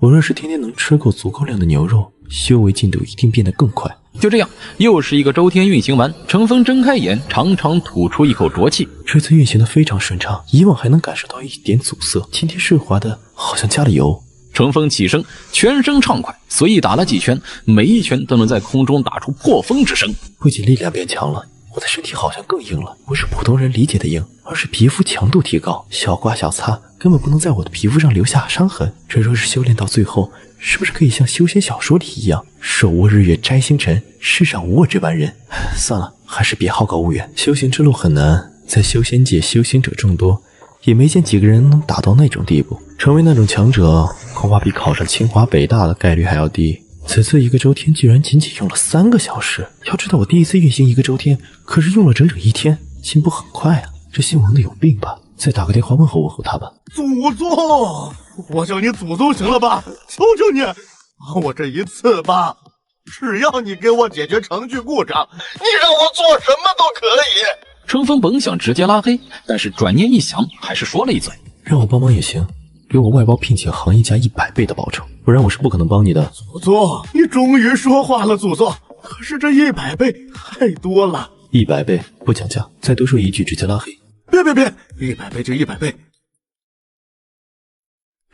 我若是天天能吃够足够量的牛肉，修为进度一定变得更快。就这样，又是一个周天运行完，程峰睁开眼，长长吐出一口浊气。这次运行的非常顺畅，以往还能感受到一点阻塞，今天顺滑的好像加了油。程峰起身，全身畅快，随意打了几拳，每一拳都能在空中打出破风之声。不仅力量变强了，我的身体好像更硬了，不是普通人理解的硬，而是皮肤强度提高，小刮小擦根本不能在我的皮肤上留下伤痕。这若是修炼到最后，是不是可以像修仙小说里一样，手握日月摘星辰，世上无我这般人？算了，还是别好高骛远。修行之路很难，在修仙界修行者众多，也没见几个人能达到那种地步。成为那种强者，恐怕比考上清华北大的概率还要低。此次一个周天居然仅仅用了3个小时，要知道我第一次运行一个周天可是用了整整1天，进步很快啊！这姓王的有病吧？再打个电话问候问候他吧。祖宗，我叫你祖宗行了吧？求求你，帮我这一次吧！只要你给我解决程序故障，你让我做什么都可以。程峰本想直接拉黑，但是转念一想，还是说了一嘴：让我帮忙也行，给我外包聘请行业价100倍的报酬，不然我是不可能帮你的。祖宗，你终于说话了，祖宗。可是这100倍太多了。100倍不讲价，再多说一句直接拉黑。别，100倍就100倍。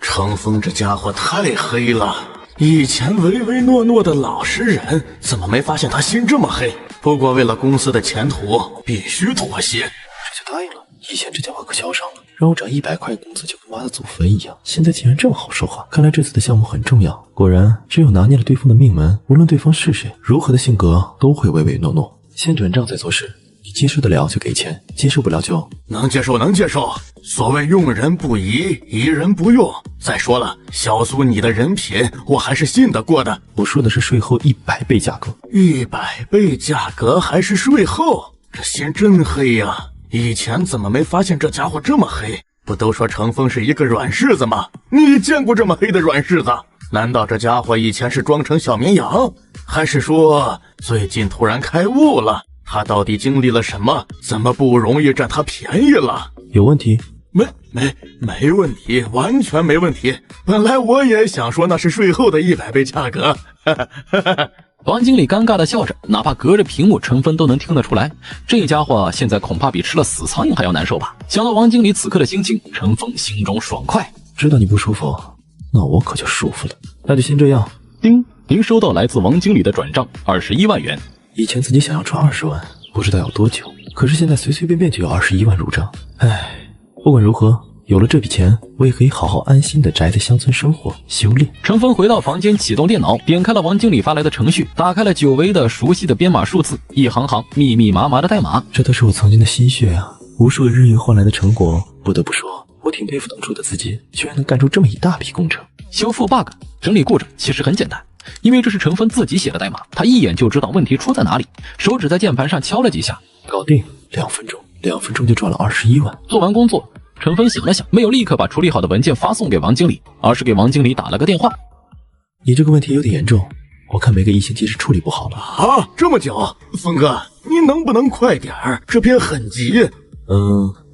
程峰这家伙太黑了，以前唯唯诺诺的老实人，怎么没发现他心这么黑？不过为了公司的前途，必须妥协。这就答应了。以前这家伙可嚣张了，让我涨100块工资就跟妈的祖坟一样，现在竟然这么好说话。看来这次的项目很重要。果然，只有拿捏了对方的命门，无论对方是谁，如何的性格都会唯唯诺诺。先转账再做事，你接受得了就给钱，接受不了就能接受。所谓用人不疑，疑人不用。再说了，小苏你的人品我还是信得过的。我说的是税后100倍价格。100倍价格还是税后？这心真黑呀！以前怎么没发现这家伙这么黑？不都说程峰是一个软柿子吗？你见过这么黑的软柿子？难道这家伙以前是装成小绵羊？还是说最近突然开悟了？他到底经历了什么？怎么不容易占他便宜了？有问题？没问题，完全没问题。本来我也想说那是税后的100倍价格。王经理尴尬的笑着，哪怕隔着屏幕，程峰都能听得出来，这家伙现在恐怕比吃了死苍蝇还要难受吧。想到王经理此刻的心情，程峰心中爽快。知道你不舒服，那我可就舒服了。那就先这样。叮，您收到来自王经理的转账21万元。以前自己想要赚20万，不知道要多久，可是现在随随便便就有21万入账。唉，不管如何，有了这笔钱，我也可以好好安心的宅在乡村生活修炼。程峰回到房间，启动电脑，点开了王经理发来的程序，打开了久违的熟悉的编码数字，一行行密密麻麻的代码。这都是我曾经的心血啊，无数日月换来的成果。不得不说，我挺佩服当初的自己，居然能干出这么一大笔工程。修复 bug， 整理故障其实很简单，因为这是程峰自己写的代码，他一眼就知道问题出在哪里，手指在键盘上敲了几下，搞定，2分钟就赚了21万。做完工作，程峰想了想，没有立刻把处理好的文件发送给王经理，而是给王经理打了个电话。你这个问题有点严重，我看每个异形机是处理不好了。啊，这么久，峰哥，你能不能快点儿？这边很急。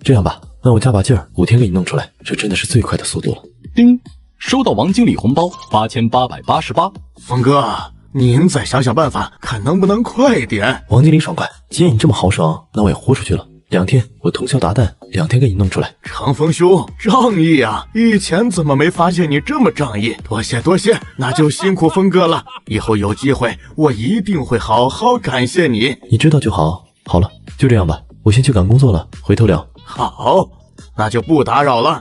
这样吧，那我加把劲儿，5天给你弄出来，这真的是最快的速度了。叮，收到王经理红包8888。峰哥，您再想想办法，看能不能快点。王经理爽快，既然你这么豪爽，那我也豁出去了。2天，我通宵达旦，2天给你弄出来。长风兄，仗义啊！以前怎么没发现你这么仗义？多谢多谢，那就辛苦峰哥了。以后有机会，我一定会好好感谢你。你知道就好。好了，就这样吧，我先去赶工作了，回头聊。好，那就不打扰了。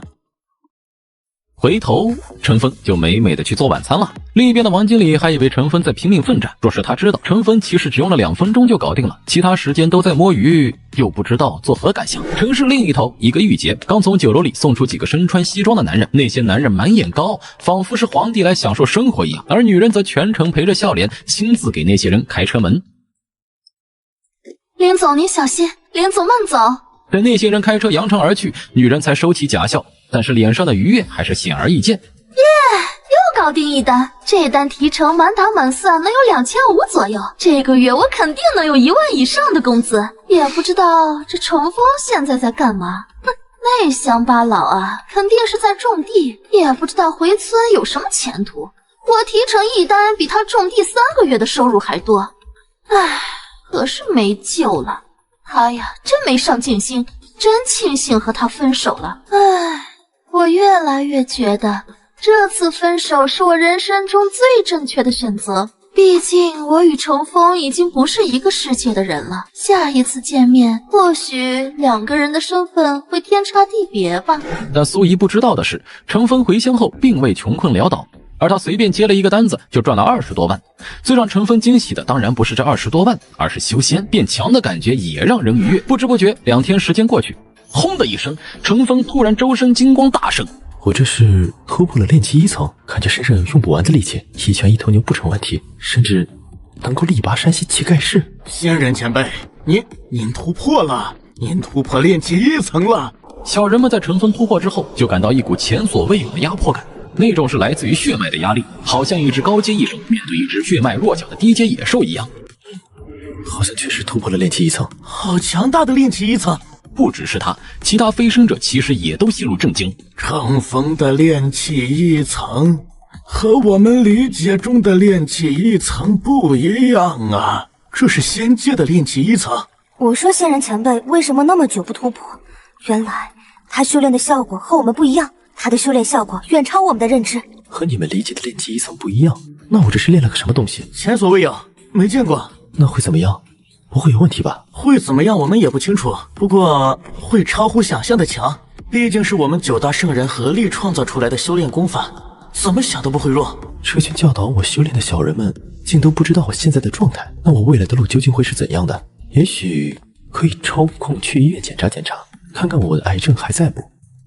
回头，陈峰就美美的去做晚餐了。另一边的王经理还以为陈峰在拼命奋战，若是他知道陈峰其实只用了2分钟就搞定了，其他时间都在摸鱼，又不知道作何感想。城市另一头，一个御姐刚从酒楼里送出几个身穿西装的男人，那些男人满眼高，仿佛是皇帝来享受生活一样，而女人则全程陪着笑脸，亲自给那些人开车门。林总您小心，林总慢走。等那些人开车扬长而去，女人才收起假笑，但是脸上的愉悦还是显而易见。又搞定一单，这单提成满打满算能有2500左右，这个月我肯定能有1万以上的工资。也不知道这程峰现在在干嘛？哼，那乡巴佬啊，肯定是在种地，也不知道回村有什么前途。我提成一单比他种地3个月的收入还多，唉，可是没救了。他呀，真没上进心，真庆幸和他分手了。唉，我越来越觉得这次分手是我人生中最正确的选择。毕竟我与程峰已经不是一个世界的人了，下一次见面，或许2个人的身份会天差地别吧。但苏怡不知道的是，程峰回乡后并未穷困潦倒，而他随便接了一个单子就赚了20多万。最让程峰惊喜的当然不是这20多万，而是修仙变强的感觉也让人愉悦。不知不觉2天时间过去，轰的一声，程峰突然周身金光大盛。我这是突破了炼气1层，感觉身上有用不完的力气，一拳一头牛不成问题，甚至能够力拔山兮气盖世。仙人前辈，您突破了，您突破炼气1层了。小人们在程峰突破之后，就感到一股前所未有的压迫感，那种是来自于血脉的压力，好像一只高阶异兽面对一只血脉弱小的低阶野兽一样。好像确实突破了炼气1层，好强大的炼气1层！不只是他，其他飞升者其实也都陷入震惊。程峰的炼气1层和我们理解中的炼气1层不一样啊，这是仙界的炼气1层。我说仙人前辈为什么那么久不突破？原来他修炼的效果和我们不一样，他的修炼效果远超我们的认知。和你们理解的炼气1层不一样，那我这是练了个什么东西？前所未有，没见过。那会怎么样？不会有问题吧？会怎么样我们也不清楚，不过会超乎想象的强，毕竟是我们9大圣人合力创造出来的修炼功法，怎么想都不会弱。这群教导我修炼的小人们竟都不知道我现在的状态，那我未来的路究竟会是怎样的？也许可以抽空去医院检查检查，看看我的癌症还在不。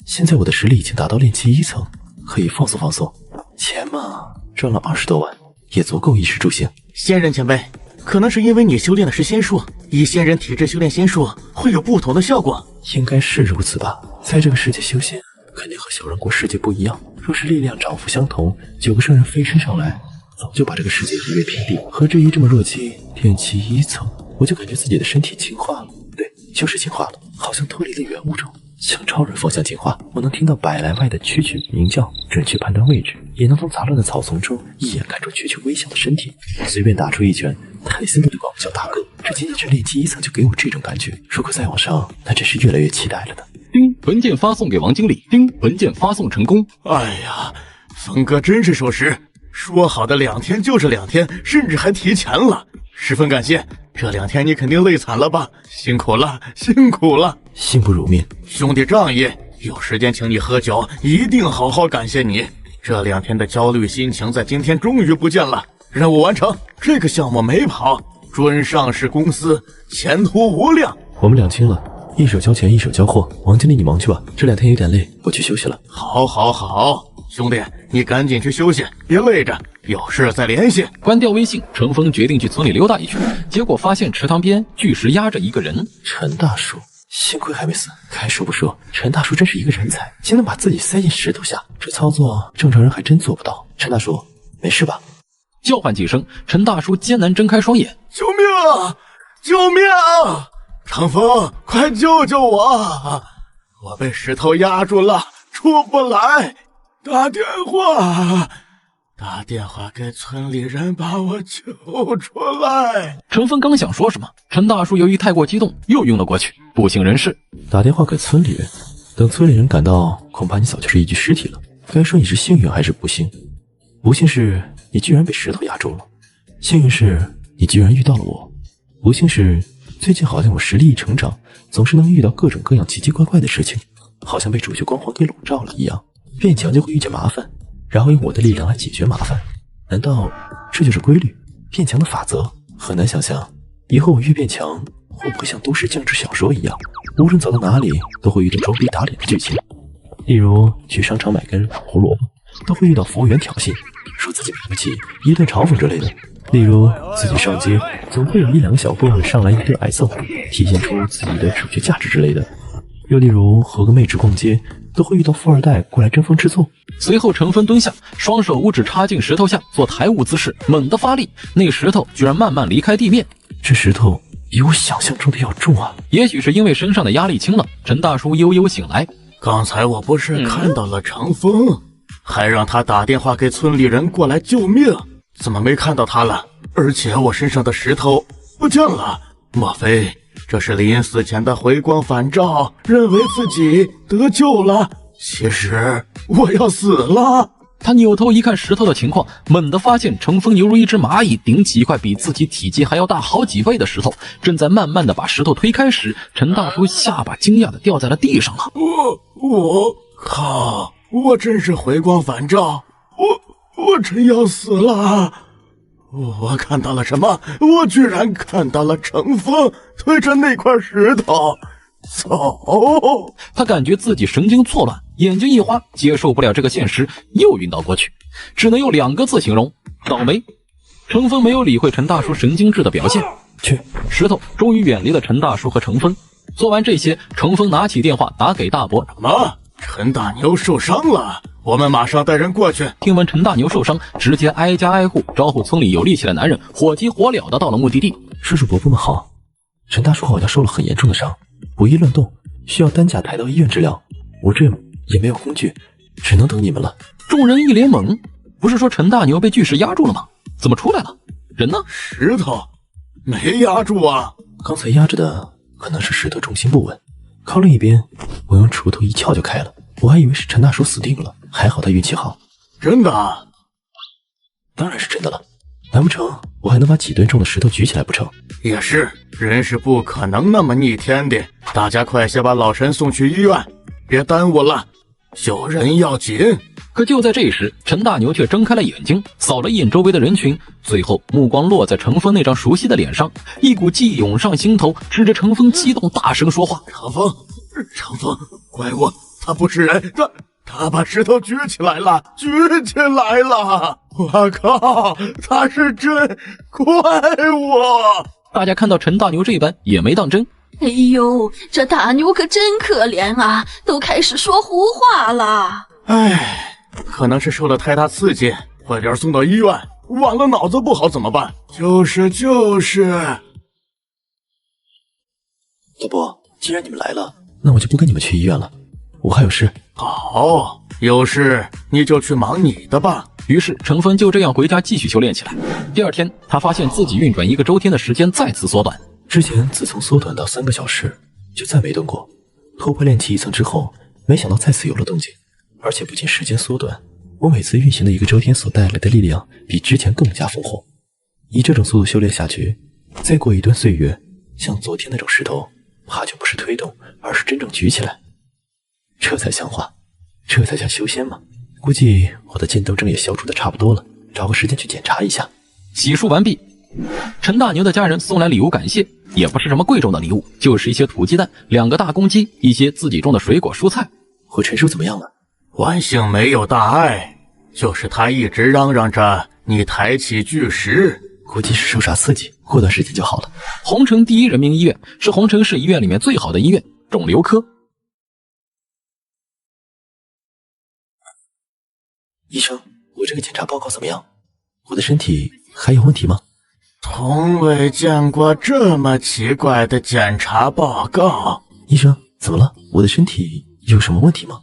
现在我的实力已经达到炼气1层，可以放松放松。钱嘛，赚了20多万，也足够衣食住行。仙人前辈，可能是因为你修炼的是仙术，以仙人体质修炼仙术会有不同的效果。应该是如此吧。在这个世界修仙，肯定和小人国世界不一样。若是力量涨幅相同，9个圣人飞身上来，早就把这个世界夷为平地。何至于这么弱鸡？炼气1层，我就感觉自己的身体进化了。对，就是进化了，好像脱离了原物种，向超人方向进化。我能听到100来外的蛐蛐鸣叫，准确判断位置，也能从杂乱的草丛中一眼看出蛐蛐微小的身体。随便打出一拳，泰森都得管我叫大哥。这仅仅是炼气1层就给我这种感觉，如果再往上，那真是越来越期待了的。叮，文件发送给王经理。叮，文件发送成功。哎呀，峰哥真是守时，说好的2天就是2天，甚至还提前了，十分感谢。这2天你肯定累惨了吧？辛苦了，辛苦了。幸不辱命，兄弟仗义，有时间请你喝酒，一定好好感谢你。这2天的焦虑心情在今天终于不见了。任务完成，这个项目没跑，准上市公司，前途无量。我们2清了，一手交钱一手交货。王经理你忙去吧，这2天有点累，我去休息了。好，兄弟你赶紧去休息，别累着，有事再联系。关掉微信，程峰决定去村里溜达一圈，结果发现池塘边巨石压着一个人。陈大叔，幸亏还没死。该说不说，陈大叔真是一个人才，竟能把自己塞进石头下，这操作正常人还真做不到。陈大叔，没事吧？叫唤几声，陈大叔艰难睁开双眼。救命啊！救命啊！长风，快救救我！我被石头压住了，出不来。打电话给村里人把我救出来。陈峰刚想说什么，陈大叔由于太过激动，又晕了过去。不省人事，打电话给村里人，等村里人赶到，恐怕你早就是一具尸体了。该说你是幸运还是不幸？不幸是你居然被石头压住了，幸运是你居然遇到了我，不幸是最近好像我实力一成长，总是能遇到各种各样奇奇怪怪的事情，好像被主角光环给笼罩了一样，变强就会遇见麻烦，然后用我的力量来解决麻烦。难道这就是规律，变强的法则？很难想象以后我越变强，会不会像都市降智小说一样，无论走到哪里都会遇到装逼打脸的剧情。例如去商场买根胡萝卜，都会遇到服务员挑衅，说自己买不起，一顿嘲讽之类的。例如自己上街，总会有一两个小混混上来一顿挨揍，体现出自己的主角价值之类的。又例如和个妹纸逛街，都会遇到富二代过来争风吃醋。随后陈峰蹲下，双手五指插进石头下做抬物姿势，猛地发力，那石头居然慢慢离开地面。这石头比我想象中的要重啊！也许是因为身上的压力轻了，陈大叔悠悠醒来。刚才我不是看到了长风，还让他打电话给村里人过来救命，怎么没看到他了？而且我身上的石头不见了，莫非这是临死前的回光返照，认为自己得救了？其实我要死了。他扭头一看石头的情况，猛地发现程峰犹如一只蚂蚁顶起一块比自己体积还要大好几倍的石头，正在慢慢的把石头推开时，陈大叔下巴惊讶的掉在了地上了。我靠！我真是回光返照，我真要死了！我看到了什么？我居然看到了程峰推着那块石头走。他感觉自己神经错乱，眼睛一花，接受不了这个现实，又晕倒过去，只能用2个字形容：倒霉。程峰没有理会陈大叔神经质的表现，石头终于远离了陈大叔和程峰。做完这些，程峰拿起电话打给大伯。什么？陈大牛受伤了，我们马上带人过去。听闻陈大牛受伤，直接挨家挨户招呼村里有力气的男人，火急火燎的到了目的地。叔叔伯伯们好，陈大叔好像受了很严重的伤，不宜乱动，需要担架抬到医院治疗。我这也没有工具，只能等你们了。众人一脸懵，不是说陈大牛被巨石压住了吗？怎么出来了？人呢？石头没压住啊！刚才压着的可能是石头重心不稳，靠另一边，我用锄头一撬就开了。我还以为是陈大叔死定了，还好他运气好。真的？当然是真的了，难不成我还能把几吨重的石头举起来不成？也是，人是不可能那么逆天的。大家快些把老陈送去医院，别耽误了，救人要紧。可就在这时，陈大牛却睁开了眼睛，扫了一眼周围的人群，最后目光落在程峰那张熟悉的脸上，一股记忆涌上心头，指着程峰激动大声说话：程峰，怪物，他不是人，他把石头举起来了！我靠，他是真怪物！大家看到陈大牛这般也没当真。哎呦，这大牛可真可怜啊，都开始说胡话了。唉，可能是受了太大刺激，快点送到医院，晚了脑子不好怎么办？就是。大伯，既然你们来了，那我就不跟你们去医院了，我还有事。好，有事你就去忙你的吧。于是程峰就这样回家继续修炼起来。第二天，他发现自己运转1个周天的时间再次缩短。之前自从缩短到3个小时，就再没动过。突破炼气1层之后，没想到再次有了动静，而且不仅时间缩短，我每次运行的1个周天所带来的力量比之前更加丰厚。以这种速度修炼下去，再过1段岁月，像昨天那种石头，怕就不是推动，而是真正举起来。这才像话，这才叫修仙嘛。估计我的剑斗症也消除的差不多了，找个时间去检查一下。洗漱完毕，陈大牛的家人送来礼物感谢，也不是什么贵重的礼物，就是一些土鸡蛋、2个大公鸡，一些自己种的水果蔬菜。和陈叔怎么样了？万幸没有大碍，就是他一直嚷嚷着你抬起巨石，估计是受啥刺激，过段时间就好了。红城第1人民医院是红城市医院里面最好的医院，肿瘤科。医生，我这个检查报告怎么样？我的身体还有问题吗？从未见过这么奇怪的检查报告。医生，怎么了？我的身体有什么问题吗？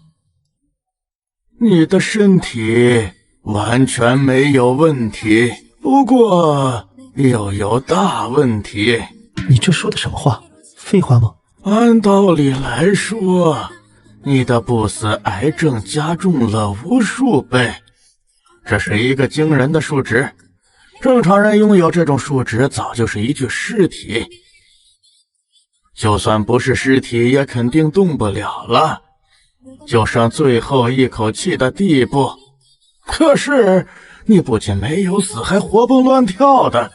你的身体完全没有问题，不过又有大问题。你这说的什么话？废话吗？按道理来说，你的不死癌症加重了无数倍，这是一个惊人的数值。正常人拥有这种数值早就是一具尸体，就算不是尸体也肯定动不了了，就剩最后一口气的地步。可是你不仅没有死，还活蹦乱跳的，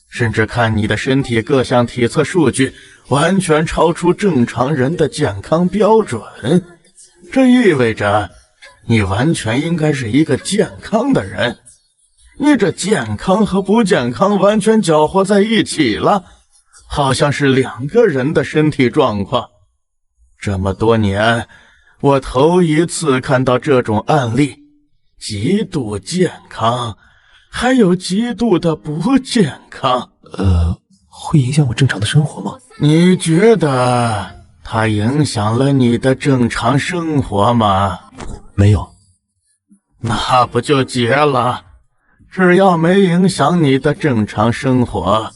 甚至看你的身体各项体测数据完全超出正常人的健康标准，这意味着你完全应该是一个健康的人。你这健康和不健康完全搅和在一起了，好像是两个人的身体状况。这么多年，我头一次看到这种案例，极度健康，还有极度的不健康。会影响我正常的生活吗？你觉得它影响了你的正常生活吗？没有。那不就结了？只要没影响你的正常生活，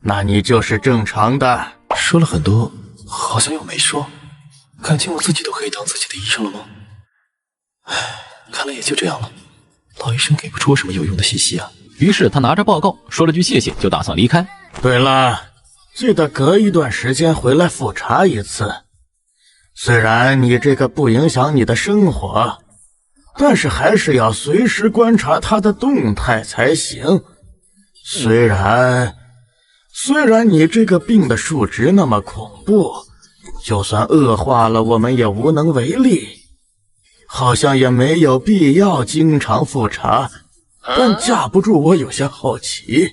那你就是正常的。说了很多，好像又没说。感情我自己都可以当自己的医生了吗？唉，看来也就这样了。老医生给不出我什么有用的信息啊。于是他拿着报告说了句谢谢，就打算离开。对了，记得隔一段时间回来复查一次。虽然你这个不影响你的生活，但是还是要随时观察它的动态才行。虽然你这个病的数值那么恐怖，就算恶化了我们也无能为力，好像也没有必要经常复查。但架不住我有些好奇，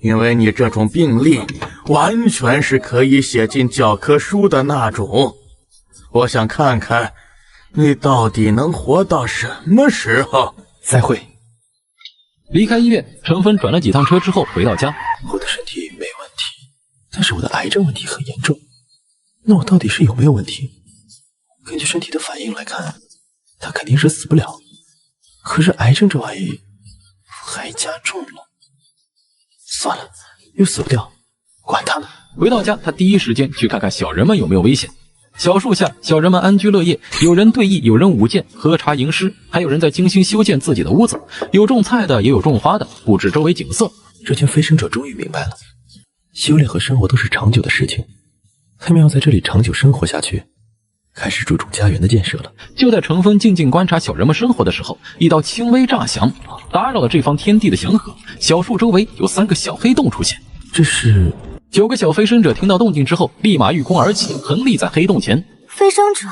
因为你这种病例完全是可以写进教科书的那种，我想看看你到底能活到什么时候。再会。离开医院，陈峰转了几趟车之后回到家。我的身体没问题，但是我的癌症问题很严重。那我到底是有没有问题？根据身体的反应来看，他肯定是死不了。可是癌症这玩意还加重了，算了，又死不掉，管他呢。回到家，他第一时间去看看小人们有没有危险。小树下，小人们安居乐业，有人对弈，有人舞剑，喝茶吟诗，还有人在精心修建自己的屋子，有种菜的，也有种花的，布置周围景色。这群飞升者终于明白了，修炼和生活都是长久的事情，他们要在这里长久生活下去，开始注重家园的建设了。就在程峰静静观察小人们生活的时候，一道轻微炸响打扰了这方天地的祥和。小树周围有3个小黑洞出现，这是9个小飞升者听到动静之后，立马御空而起，横立在黑洞前。飞升者，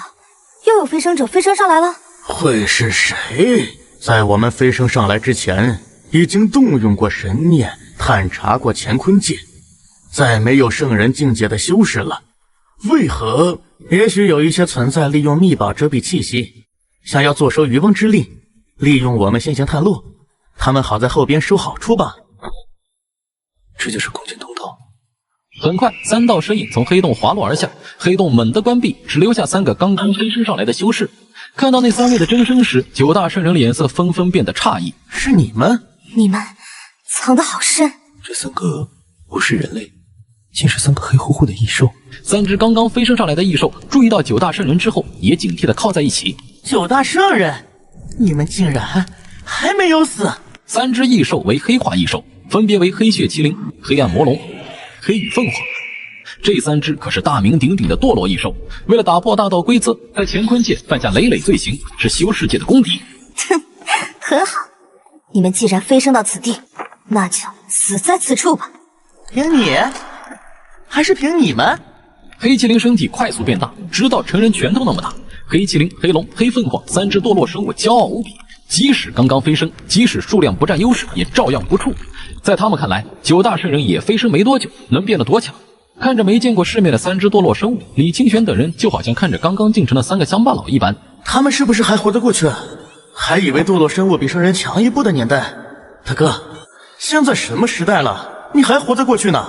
又有飞升者飞升上来了。会是谁？在我们飞升上来之前，已经动用过神念，探查过乾坤界，再没有圣人境界的修士了。为何？也许有一些存在利用秘宝遮蔽气息，想要坐收渔翁之利，利用我们先行探路，他们好在后边收好处吧。这就是空间通道。很快，3道身影从黑洞滑落而下，黑洞猛地关闭，只留下3个刚刚飞升上来的修士。看到那3位的真身时，9大圣人脸色纷纷变得诧异。是你们？你们藏得好深。这3个不是人类，竟是3个黑乎乎的异兽。3只刚刚飞升上来的异兽注意到9大圣人之后，也警惕地靠在一起。9大圣人，你们竟然还没有死！3只异兽为黑化异兽，分别为黑血麒麟、黑暗魔龙、黑羽凤凰。这3只可是大名鼎鼎的堕落异兽，为了打破大道规则，在乾坤界犯下累累罪行，是修世界的公敌。哼，很好，你们既然飞升到此地，那就死在此处吧。凭你？还是凭你们？黑麒麟身体快速变大，直到成人拳头那么大。黑麒麟、黑龙、黑凤凰3只堕落生物骄傲无比，即使刚刚飞升，即使数量不占优势，也照样不怵。在他们看来，9大圣人也飞升没多久，能变得多强？看着没见过世面的3只堕落生物，李清玄等人就好像看着刚刚进城的3个乡巴佬一般。他们是不是还活得过去？还以为堕落生物比圣人强一步的年代。大哥，现在什么时代了？你还活在过去呢？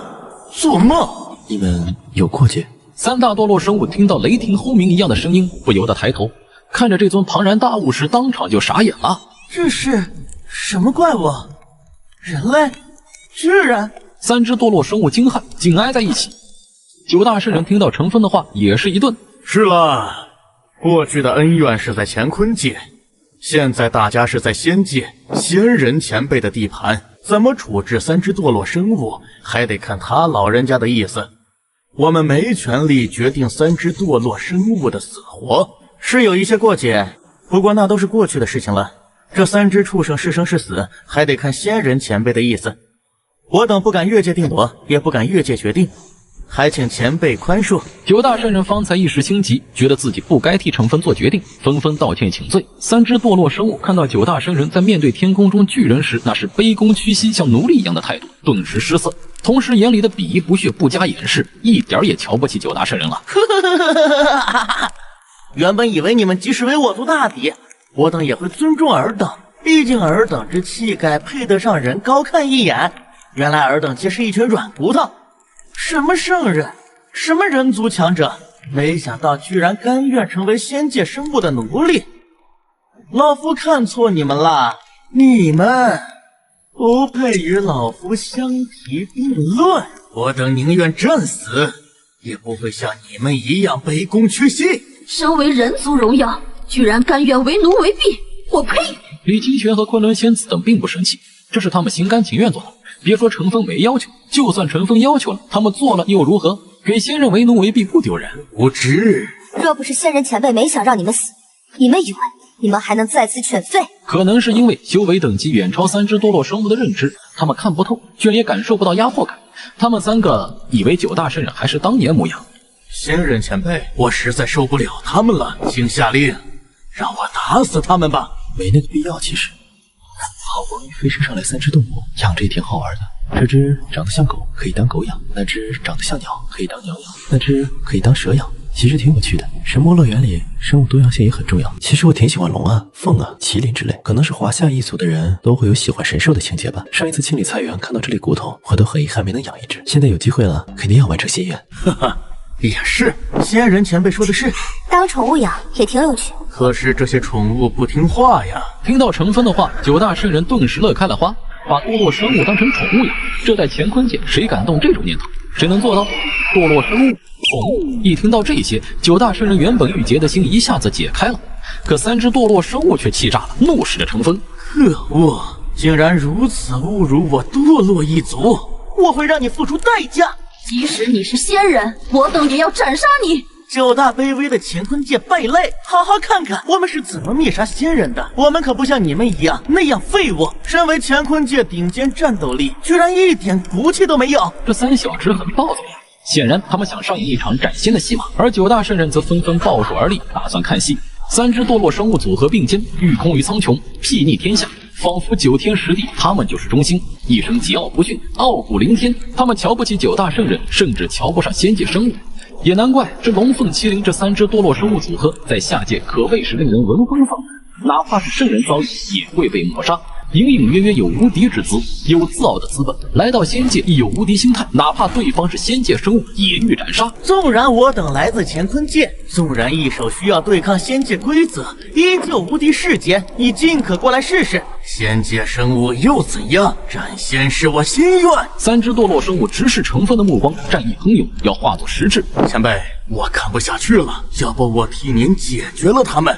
做梦！你们有过节？三大堕落生物听到雷霆轰鸣一样的声音，不由得抬头看着这尊庞然大物时，当场就傻眼了。这是什么怪物？人类？巨人？三只堕落生物惊骇，紧挨在一起。九大圣人听到陈峰的话，也是一顿。是了，过去的恩怨是在乾坤界，现在大家是在仙界，仙人前辈的地盘，怎么处置三只堕落生物，还得看他老人家的意思。我们没权利决定三只堕落生物的死活，是有一些过节，不过那都是过去的事情了。这三只畜生是生是死，还得看仙人前辈的意思。我等不敢越界定夺，也不敢越界决定，还请前辈宽恕。九大圣人方才一时心急，觉得自己不该替陈峰做决定，纷纷道歉请罪。三只堕落生物看到九大圣人在面对天空中巨人时，那是卑躬屈膝像奴隶一样的态度，顿时失色，同时眼里的鄙夷不屑不加掩饰，一点也瞧不起九大圣人了。原本以为你们即使为我做大敌，我等也会尊重尔等，毕竟尔等之气概配得上人高看一眼。原来尔等皆是一群软骨头，什么圣人，什么人族强者，没想到居然甘愿成为仙界生物的奴隶。老夫看错你们了，你们不配与老夫相提并论。我等宁愿战死，也不会像你们一样卑躬屈膝。身为人族荣耀，居然甘愿为奴为婢，我呸！李清泉和昆仑仙子等并不生气，这是他们心甘情愿做的。别说陈峰没要求，就算陈峰要求了，他们做了又如何？给仙人为奴为婢不丢人？无知！若不是仙人前辈没想让你们死，你们以为你们还能在此犬吠？可能是因为修为等级远超三只堕落生物的认知，他们看不透，却也感受不到压迫感。他们三个以为九大圣人还是当年模样。仙人前辈，我实在受不了他们了，请下令让我打死他们吧。没那个必要，其实。好不容易飞升上来三只动物，养着也挺好玩的。这只长得像狗，可以当狗养；那只长得像鸟，可以当鸟养；那只可以当蛇养。其实挺有趣的。神魔乐园里生物多样性也很重要。其实我挺喜欢龙啊、凤啊、麒麟之类，可能是华夏一族的人都会有喜欢神兽的情节吧。上一次清理菜园看到这类骨头，我都很遗憾没能养一只。现在有机会了，肯定要完成心愿。哈哈，也是，仙人前辈说的是，当宠物养也挺有趣。可是这些宠物不听话呀。听到陈峰的话，九大圣人顿时乐开了花，把堕落生物当成宠物养。这在乾坤界，谁敢动这种念头？谁能做到？堕落生物、宠物。一听到这些，九大圣人原本郁结的心一下子解开了。可三只堕落生物却气炸了，怒视着陈峰。可恶，竟然如此侮辱我堕落一族！我会让你付出代价。即使你是仙人，我等也要斩杀你！九大卑微的乾坤界败类，好好看看我们是怎么灭杀仙人的。我们可不像你们一样那样废物。身为乾坤界顶尖战斗力，居然一点骨气都没有。这三小只很暴躁呀，显然他们想上演一场斩仙的戏码。而九大圣人则纷纷抱树而立，打算看戏。三只堕落生物组合并肩，御空于苍穹，睥睨天下，仿佛九天十地，他们就是中心，一生桀骜不驯，傲骨凌天。他们瞧不起九大圣人，甚至瞧不上仙界生物。也难怪这龙凤麒麟这三只堕落生物组合在下界可谓是令人闻风丧胆，哪怕是圣人遭遇也会被抹杀。隐隐约约有无敌之姿，有自傲的资本。来到仙界亦有无敌心态，哪怕对方是仙界生物，也欲斩杀。纵然我等来自乾坤界，纵然一手需要对抗仙界规则，依旧无敌世间。你尽可过来试试。仙界生物又怎样？斩仙是我心愿。三只堕落生物直视陈峰的目光，战意亨涌，要化作实质。前辈，我看不下去了，要不我替您解决了他们。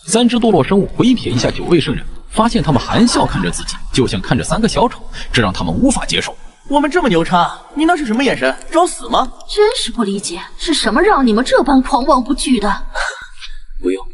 三只堕落生物回瞥一下九位圣人，发现他们含笑看着自己，就像看着三个小丑，这让他们无法接受。我们这么牛叉，你那是什么眼神？找死吗？真是不理解，是什么让你们这般狂妄不惧的？不用，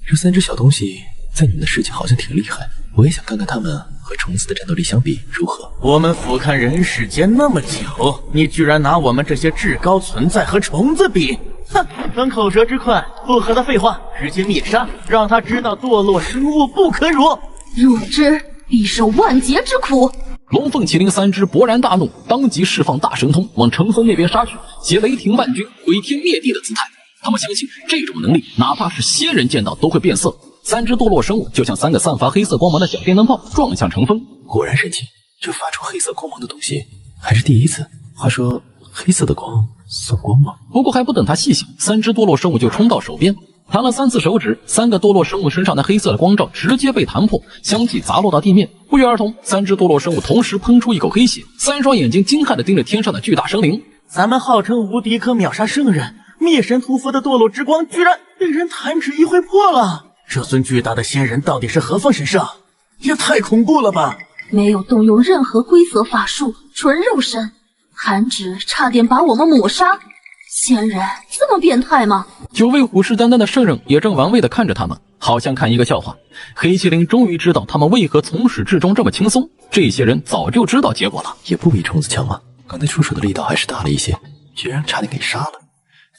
这三只小东西在你们的世界好像挺厉害，我也想看看他们和虫子的战斗力相比如何。我们俯瞰人世间那么久，你居然拿我们这些至高存在和虫子比？哼，等口舌之快，不和他废话，直接灭杀，让他知道堕落生物不可辱。入之必受万劫之苦。龙凤麒麟三只勃然大怒，当即释放大神通往陈峰那边杀去，携雷霆万钧、毁天灭地的姿态。他们相信这种能力，哪怕是仙人见到都会变色。三只堕落生物就像三个散发黑色光芒的小电灯泡，撞向陈峰。果然神奇，这发出黑色光芒的东西还是第一次。话说，黑色的光算光吗？不过还不等他细想，3只堕落生物就冲到手边，弹了3次手指，3个堕落生物身上的黑色的光罩直接被弹破，相继砸落到地面。不约而同，3只堕落生物同时喷出一口黑血，3双眼睛惊骇地盯着天上的巨大生灵。咱们号称无敌可秒杀圣人、灭神屠佛的堕落之光，居然被人弹指一挥破了！这尊巨大的仙人到底是何方神圣？也太恐怖了吧！没有动用任何规则法术，纯肉身，弹指差点把我们抹杀。仙人这么变态吗？9位虎视眈眈的圣人也正玩味地看着他们，好像看一个笑话。黑麒麟终于知道他们为何从始至终这么轻松，这些人早就知道结果了。也不比虫子强嘛，刚才出手的力道还是大了一些，居然差点给杀了。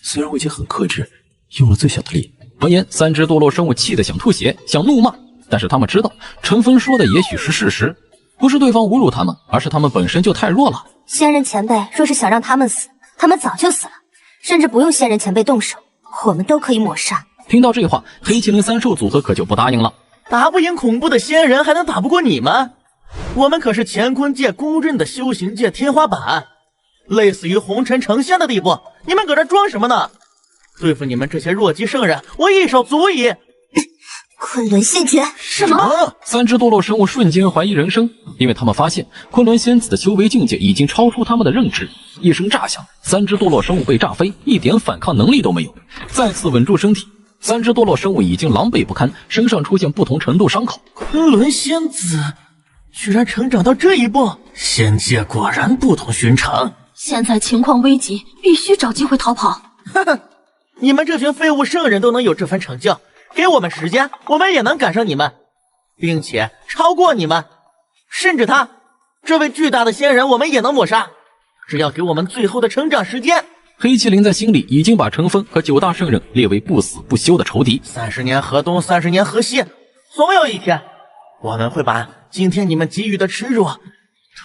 虽然我已经很克制，用了最小的力。闻言，3只堕落生物气得想吐血，想怒骂，但是他们知道陈峰说的也许是事实，不是对方侮辱他们，而是他们本身就太弱了。仙人前辈若是想让他们死，他们早就死了，甚至不用仙人前辈动手，我们都可以抹杀。听到这话，黑麒麟3兽组合可就不答应了。打不赢恐怖的仙人，还能打不过你们？我们可是乾坤界公认的修行界天花板，类似于红尘成仙的地步，你们搁这装什么呢？对付你们这些弱鸡圣人，我一手足矣。昆仑仙诀？什么？3只堕落生物瞬间怀疑人生，因为他们发现昆仑仙子的修为境界已经超出他们的认知。一声炸响，3只堕落生物被炸飞，一点反抗能力都没有。再次稳住身体，3只堕落生物已经狼狈不堪，身上出现不同程度伤口。昆仑仙子居然成长到这一步，仙界果然不同寻常。现在情况危急，必须找机会逃跑。哈哈，你们这群废物圣人都能有这番成就，给我们时间，我们也能赶上你们，并且超过你们，甚至他这位巨大的仙人，我们也能抹杀，只要给我们最后的成长时间。黑麒麟在心里已经把陈峰和9大圣人列为不死不休的仇敌。30年河东，30年河西，总有一天，我们会把今天你们给予的耻辱，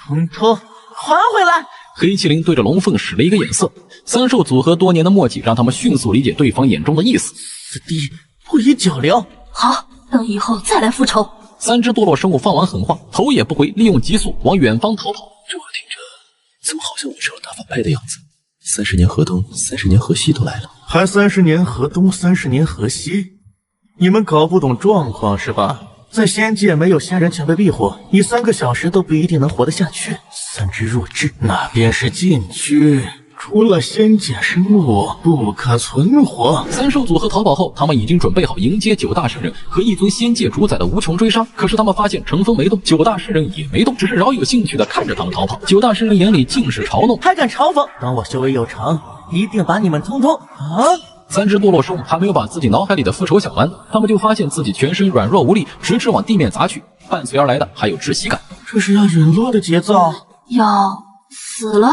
统统还回来。黑麒麟对着龙凤使了一个眼色，3兽组合多年的默契让他们迅速理解对方眼中的意思。此地不宜久留。好，等以后再来复仇。3只堕落生物放完狠话，头也不回，利用急速往远方逃跑。这话听着怎么好像我成了大反派的样子？30年河东，30年河西都来了，还30年河东，30年河西？你们搞不懂状况是吧？在仙界没有仙人前辈庇护，你3个小时都不一定能活得下去。3只弱智，那便是禁区，除了仙界生物不可存活。3兽组合逃跑后，他们已经准备好迎接9大圣人和一尊仙界主宰的无穷追杀。可是他们发现陈峰没动，9大圣人也没动，只是饶有兴趣地看着他们逃跑。9大圣人眼里尽是嘲弄，还敢嘲讽？等我修为有成，一定把你们通通3只堕落生物还没有把自己脑海里的复仇想完，他们就发现自己全身软弱无力，直直往地面砸去，伴随而来的还有窒息感。这是要陨落的节奏，要死了？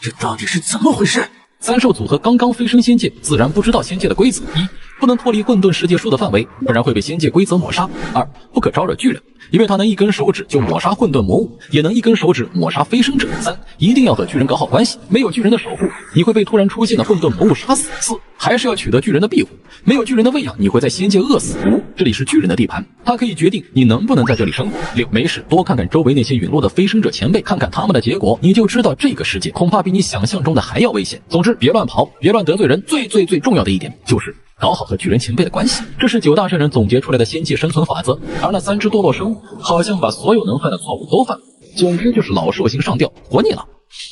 这到底是怎么回事？3兽组合刚刚飞升仙界，自然不知道仙界的规则：一、不能脱离混沌世界树的范围，不然会被仙界规则抹杀；二、不可招惹巨人，因为他能一根手指就抹杀混沌魔物，也能一根手指抹杀飞升者；三、一定要和巨人搞好关系，没有巨人的守护，你会被突然出现的混沌魔物杀死；四、还是要取得巨人的庇护，没有巨人的喂养，你会在仙界饿死；五、这里是巨人的地盘，他可以决定你能不能在这里生活；六、没事多看看周围那些陨落的飞升者前辈，看看他们的结果，你就知道这个世界恐怕比你想象中的还要危险。总之，别乱跑，别乱得罪人，最重要的一点就是搞好和巨人前辈的关系，这是9大圣人总结出来的仙界生存法则。而那3只堕落生物好像把所有能犯的错误都犯了，总之就是老兽型上吊，活腻了。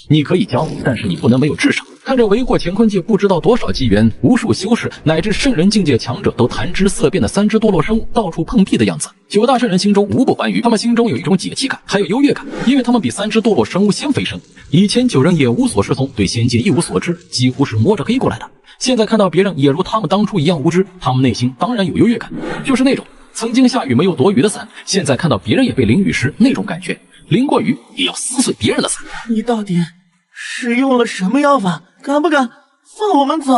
你可以教，但是你不能没有智商。看着为过乾坤界不知道多少纪元，无数修士乃至圣人境界强者都谈之色变的3只堕落生物到处碰壁的样子，9大圣人心中无不欢愉，他们心中有一种解气感，还有优越感，因为他们比3只堕落生物先飞升。以前9人也无所适从，对仙界一无所知，几乎是摸着黑过来的。现在看到别人也如他们当初一样无知，他们内心当然有优越感，就是那种曾经下雨没有躲雨的伞，现在看到别人也被淋雨时那种感觉，淋过雨也要撕碎别人的伞。你到底使用了什么妖法？敢不敢放我们走？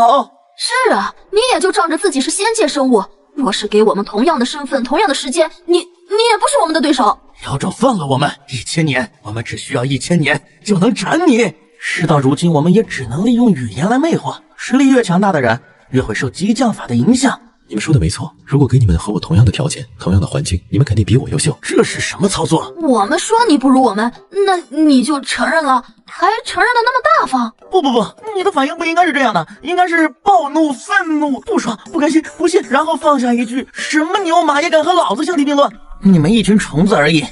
是啊，你也就仗着自己是仙界生物，若是给我们同样的身份，同样的时间，你也不是我们的对手。妖咒放了我们，1000年，我们只需要1000年就能斩你。事到如今，我们也只能利用语言来魅惑，实力越强大的人越会受激将法的影响。你们说的没错，如果给你们和我同样的条件、同样的环境，你们肯定比我优秀。这是什么操作？我们说你不如我们，那你就承认了，还承认的那么大方？不，你的反应不应该是这样的，应该是暴怒、愤怒、不爽、不甘心、不信，然后放下一句什么牛马也敢和老子相提并论？你们一群虫子而已。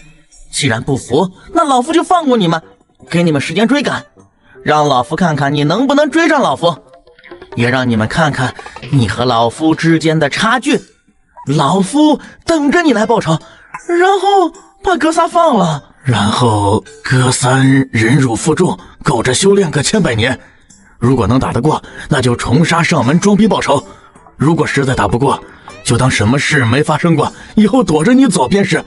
既然不服，那老夫就放过你们，给你们时间追赶，让老夫看看你能不能追上老夫。也让你们看看你和老夫之间的差距，老夫等着你来报仇，然后把哥仨放了，然后哥三忍辱负重，苟着修炼个千百年。如果能打得过，那就重杀上门装逼报仇；如果实在打不过，就当什么事没发生过，以后躲着你走便是。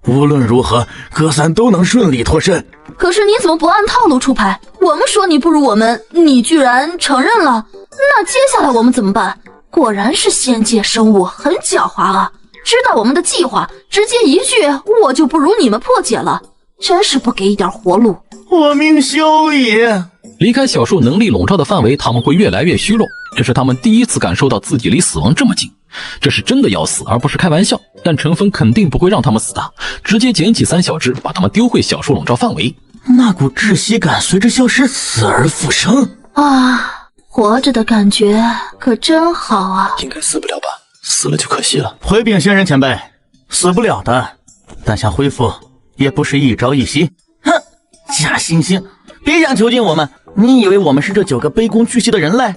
无论如何，哥三都能顺利脱身。可是你怎么不按套路出牌？我们说你不如我们，你居然承认了，那接下来我们怎么办？果然是仙界生物，很狡猾啊！知道我们的计划，直接一句我就不如你们破解了，真是不给一点活路。我命休矣！离开小树能力笼罩的范围，他们会越来越虚弱。这是他们第一次感受到自己离死亡这么近，这是真的要死，而不是开玩笑。但陈峰肯定不会让他们死的，直接捡起三小只，把他们丢回小树笼罩范围。那股窒息感随着消失，死而复生啊！活着的感觉可真好啊！应该死不了吧？死了就可惜了。回禀仙人前辈，死不了的，但想恢复也不是一朝一夕。哼，假惺惺，别想囚禁我们！你以为我们是这9个卑躬屈膝的人类？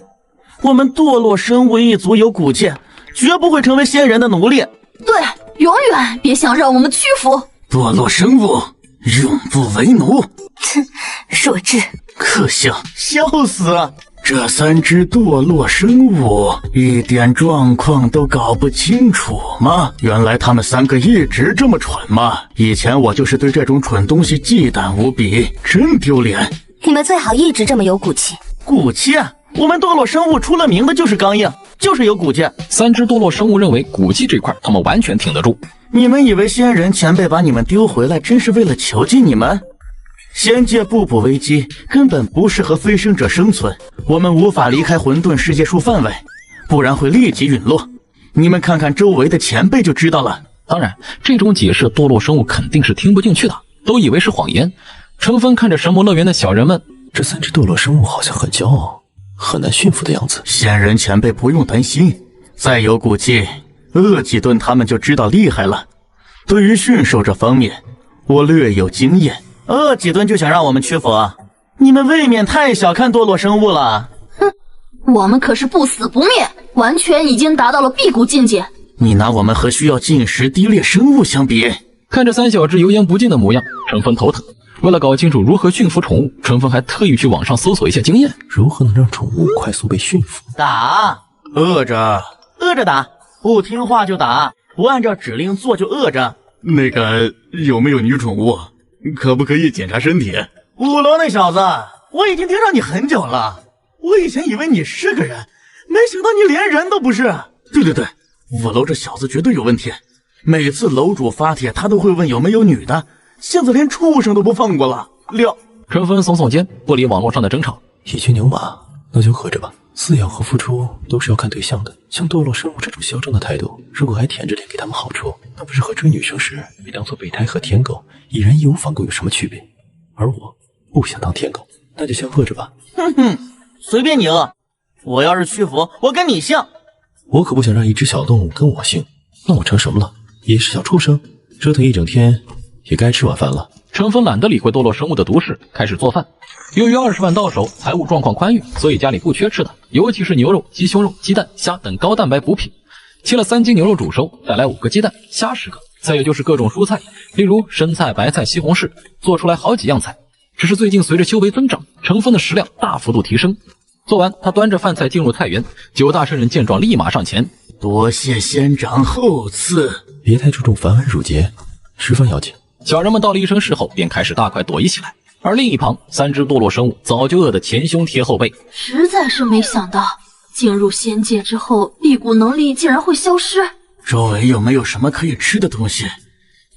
我们堕落生物一族有骨气，绝不会成为仙人的奴隶。对，永远别想让我们屈服。堕落生物永不为奴。哼，弱智，可笑，笑死了！这3只堕落生物一点状况都搞不清楚吗？原来他们3个一直这么蠢吗？以前我就是对这种蠢东西忌惮无比，真丢脸。你们最好一直这么有骨气。骨气？我们堕落生物出了名的就是刚硬，就是有骨气。3只堕落生物认为骨气这块他们完全挺得住。你们以为仙人前辈把你们丢回来真是为了囚禁你们？仙界步步危机，根本不适合飞升者生存，我们无法离开混沌世界树范围，不然会立即陨落。你们看看周围的前辈就知道了。当然，这种解释堕落生物肯定是听不进去的，都以为是谎言。陈峰看着神魔乐园的小人们，这3只堕落生物好像很骄傲，很难驯服的样子。仙人前辈不用担心，再有骨气，饿几顿他们就知道厉害了。对于驯兽这方面，我略有经验。饿几顿就想让我们屈服啊？你们未免太小看堕落生物了。哼，我们可是不死不灭，完全已经达到了辟谷境界。你拿我们和需要进食低劣生物相比？看着3小只油盐不进的模样，陈峰头疼。为了搞清楚如何驯服宠物，陈峰还特意去网上搜索一下经验，如何能让宠物快速被驯服？打，饿着打，不听话就打，不按照指令做就饿着。那个有没有女宠物？可不可以检查身体？5楼那小子，我已经盯上你很久了。我以前以为你是个人，没想到你连人都不是。对，5楼这小子绝对有问题。每次楼主发帖，他都会问有没有女的，现在连畜生都不放过了。陈峰耸耸肩，不理网络上的争吵。一群牛马，那就喝着吧。饲养和付出都是要看对象的。像堕落生物这种嚣张的态度，如果还舔着脸给他们好处，那不是和追女生时被当作备胎和舔狗已然义无反顾有什么区别？而我不想当舔狗，那就先饿着吧。哼哼，随便你饿。我要是屈服，我跟你姓。我可不想让一只小动物跟我姓，那我成什么了？也是小畜生，折腾一整天，也该吃晚饭了。陈峰懒得理会堕落生物的毒誓，开始做饭。由于20万到手，财务状况宽裕，所以家里不缺吃的，尤其是牛肉、鸡胸肉、鸡蛋、虾等高蛋白补品。切了3斤牛肉煮熟，再来5个鸡蛋，虾10个，再也就是各种蔬菜，例如生菜、白菜、西红柿，做出来好几样菜。只是最近随着修为增长，陈峰的食量大幅度提升。做完，他端着饭菜进入菜园，9大圣人见状立马上前，多谢仙长厚赐，别太注重繁文缛节，十分要紧。小人们道了一声是后，便开始大快朵颐起来。而另一旁，3只堕落生物早就饿得前胸贴后背。实在是没想到，进入仙界之后，辟谷能力竟然会消失。周围有没有什么可以吃的东西？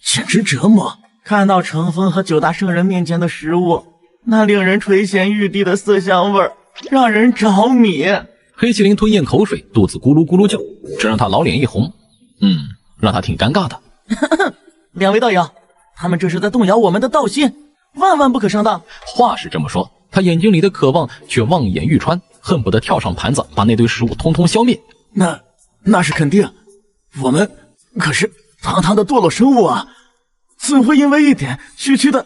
简直折磨！看到程峰和9大圣人面前的食物，那令人垂涎欲滴的色香味儿，让人着迷。黑麒麟吞咽口水，肚子咕噜咕噜叫，这让他老脸一红，让他挺尴尬的。两位道友，他们这是在动摇我们的道心，万万不可上当。话是这么说，他眼睛里的渴望却望眼欲穿，恨不得跳上盘子把那堆食物通通消灭。那是肯定，我们可是堂堂的堕落生物啊，怎会因为一点区区的……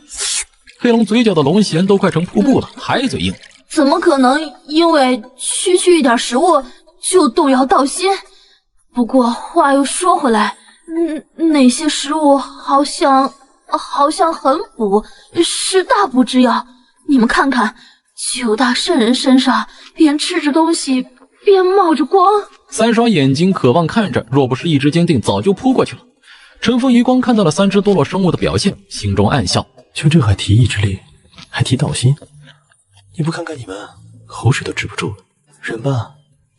黑龙嘴角的龙涎都快成瀑布了，还嘴硬。怎么可能因为区一点食物就动摇道心？不过话又说回来，那些食物好像很补，是大补之药。你们看看，九大圣人身上边吃着东西边冒着光。三双眼睛渴望看着，若不是意志坚定，早就扑过去了。陈峰余光看到了三只堕落生物的表现，心中暗笑，就这还提意志力，还提道心，你不看看你们口水都止不住了，忍吧，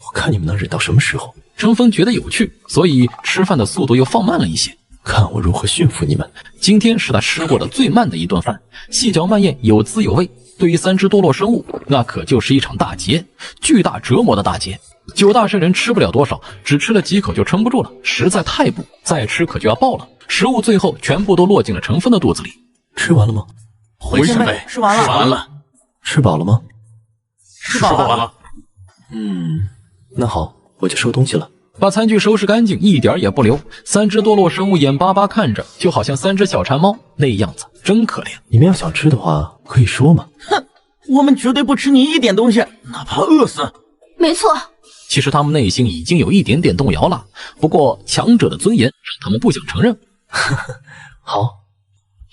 我看你们能忍到什么时候。陈峰觉得有趣，所以吃饭的速度又放慢了一些，看我如何驯服你们。今天是他吃过的最慢的一顿饭，细嚼慢咽，有滋有味。对于三只堕落生物，那可就是一场大劫，巨大折磨的大劫。九大圣人吃不了多少，只吃了几口就撑不住了，实在太补，再吃可就要爆了。食物最后全部都落进了陈峰的肚子里。吃完了吗？回前辈，吃完了。吃饱了吗？吃饱了。那好，我就收东西了。把餐具收拾干净，一点也不留。三只堕落生物眼巴巴看着，就好像三只小馋猫那样子，真可怜。你们要想吃的话，可以说嘛。哼，我们绝对不吃你一点东西，哪怕饿死。没错。其实他们内心已经有一点点动摇了，不过强者的尊严让他们不想承认。好，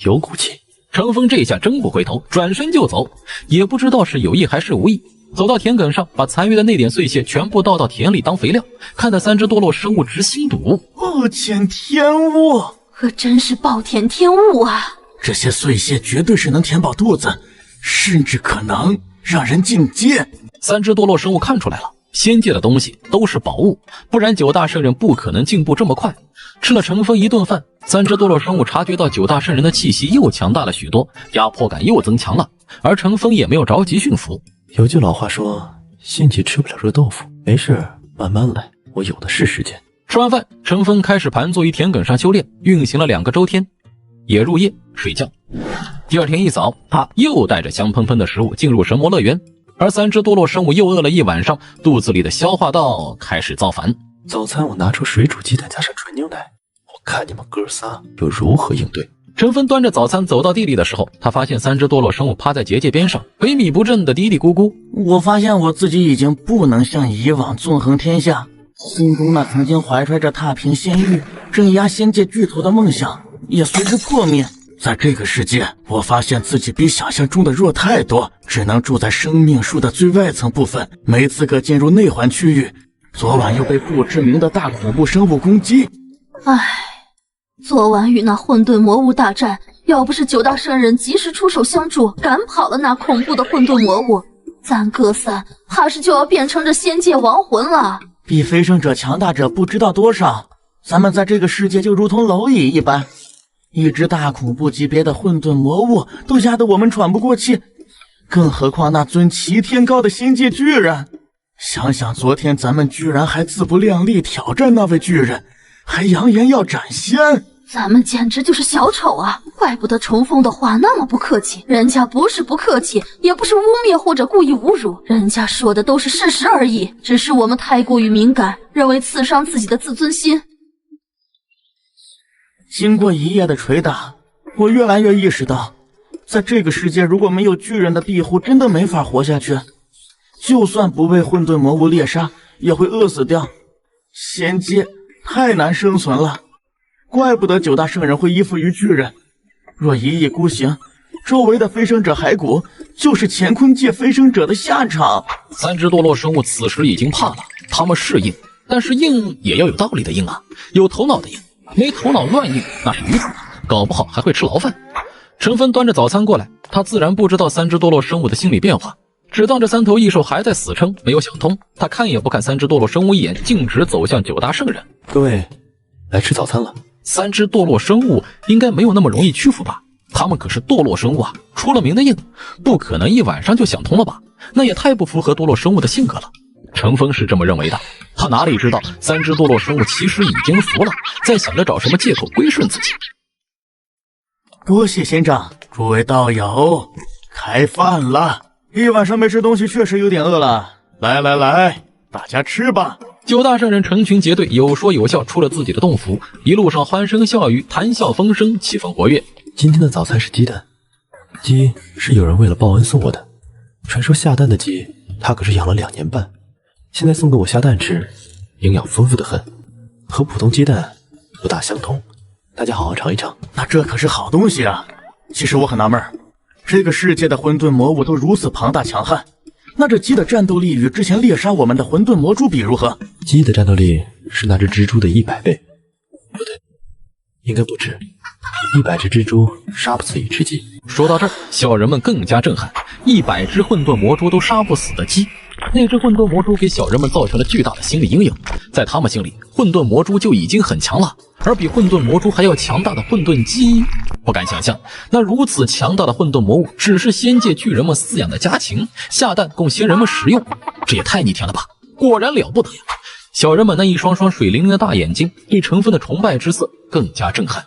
有骨气。程峰这下真不回头，转身就走，也不知道是有意还是无意。走到田埂上，把残余的那点碎屑全部倒到田里当肥料，看得三只堕落生物直心堵。暴殄天物，可真是暴殄天物啊！这些碎屑绝对是能填饱肚子，甚至可能让人进阶。三只堕落生物看出来了，仙界的东西都是宝物，不然九大圣人不可能进步这么快。吃了程峰一顿饭，三只堕落生物察觉到九大圣人的气息又强大了许多，压迫感又增强了，而程峰也没有着急驯服。有句老话说，心急吃不了热豆腐，没事，慢慢来，我有的是时间。吃完饭，程峰开始盘坐于田埂上修炼，运行了2个周天，也入夜睡觉。第二天一早，他又带着香喷喷的食物进入神魔乐园，而三只堕落生物又饿了一晚上，肚子里的消化道开始造反。早餐我拿出水煮鸡蛋加上纯牛奶，我看你们哥仨又如何应对。陈峰端着早餐走到地里的时候，他发现三只堕落生物趴在结界边上，萎靡不振的嘀嘀咕咕。我发现我自己已经不能像以往纵横天下，心中那曾经怀揣着踏平仙域、镇压仙界巨头的梦想也随之破灭。在这个世界，我发现自己比想象中的弱太多，只能住在生命树的最外层部分，没资格进入内环区域。昨晚又被不知名的大恐怖生物攻击。昨晚与那混沌魔物大战，要不是九大圣人及时出手相助，赶跑了那恐怖的混沌魔物，咱哥仨怕是就要变成这仙界亡魂了。比飞升者强大者不知道多少，咱们在这个世界就如同蝼蚁一般，一只大恐怖级别的混沌魔物都压得我们喘不过气，更何况那尊齐天高的仙界巨人。想想昨天咱们居然还自不量力挑战那位巨人，还扬言要斩仙，咱们简直就是小丑啊！怪不得重逢的话那么不客气，人家不是不客气，也不是污蔑或者故意侮辱，人家说的都是事实而已，只是我们太过于敏感，认为刺伤自己的自尊心。经过一夜的捶打，我越来越意识到，在这个世界如果没有巨人的庇护，真的没法活下去。就算不被混沌魔物猎杀，也会饿死掉。仙界太难生存了，怪不得九大圣人会依附于巨人。若一意孤行，周围的飞升者骸骨就是乾坤界飞升者的下场。三只堕落生物此时已经怕了，他们是硬，但是硬也要有道理的硬啊，有头脑的硬，没头脑乱硬那是愚蠢，搞不好还会吃牢饭。陈峰端着早餐过来，他自然不知道三只堕落生物的心理变化，只当这三头异兽还在死撑，没有想通。他看也不看三只堕落生物一眼，径直走向九大圣人。各位，来吃早餐了。三只堕落生物应该没有那么容易屈服吧？他们可是堕落生物啊，出了名的硬，不可能一晚上就想通了吧？那也太不符合堕落生物的性格了。陈峰是这么认为的，他哪里知道三只堕落生物其实已经服了，在想着找什么借口归顺自己。多谢仙长，诸位道友，开饭了。一晚上没吃东西，确实有点饿了。来来来，大家吃吧。9大圣人成群结队，有说有笑，出了自己的洞府，一路上欢声笑语，谈笑风生，气氛活跃。今天的早餐是鸡蛋，鸡是有人为了报恩送我的。传说下蛋的鸡，他可是养了2年半，现在送给我下蛋吃，营养丰富的很，和普通鸡蛋不大相同。大家好好尝一尝。那这可是好东西啊！其实我很纳闷，这个世界的混沌魔物都如此庞大强悍，那这鸡的战斗力与之前猎杀我们的混沌魔蛛比如何？鸡的战斗力是那只蜘蛛的100倍，不对，应该不止。100只蜘蛛杀不死1只鸡。说到这儿，小人们更加震撼，100只混沌魔蛛都杀不死的鸡。那只混沌魔蛛给小人们造成了巨大的心理阴影，在他们心里，混沌魔蛛就已经很强了，而比混沌魔蛛还要强大的混沌鸡，不敢想象，那如此强大的混沌魔物只是仙界巨人们饲养的家禽，下蛋供仙人们食用，这也太逆天了吧！果然了不得呀！小人们那一双双水灵灵的大眼睛，对陈峰的崇拜之色更加震撼。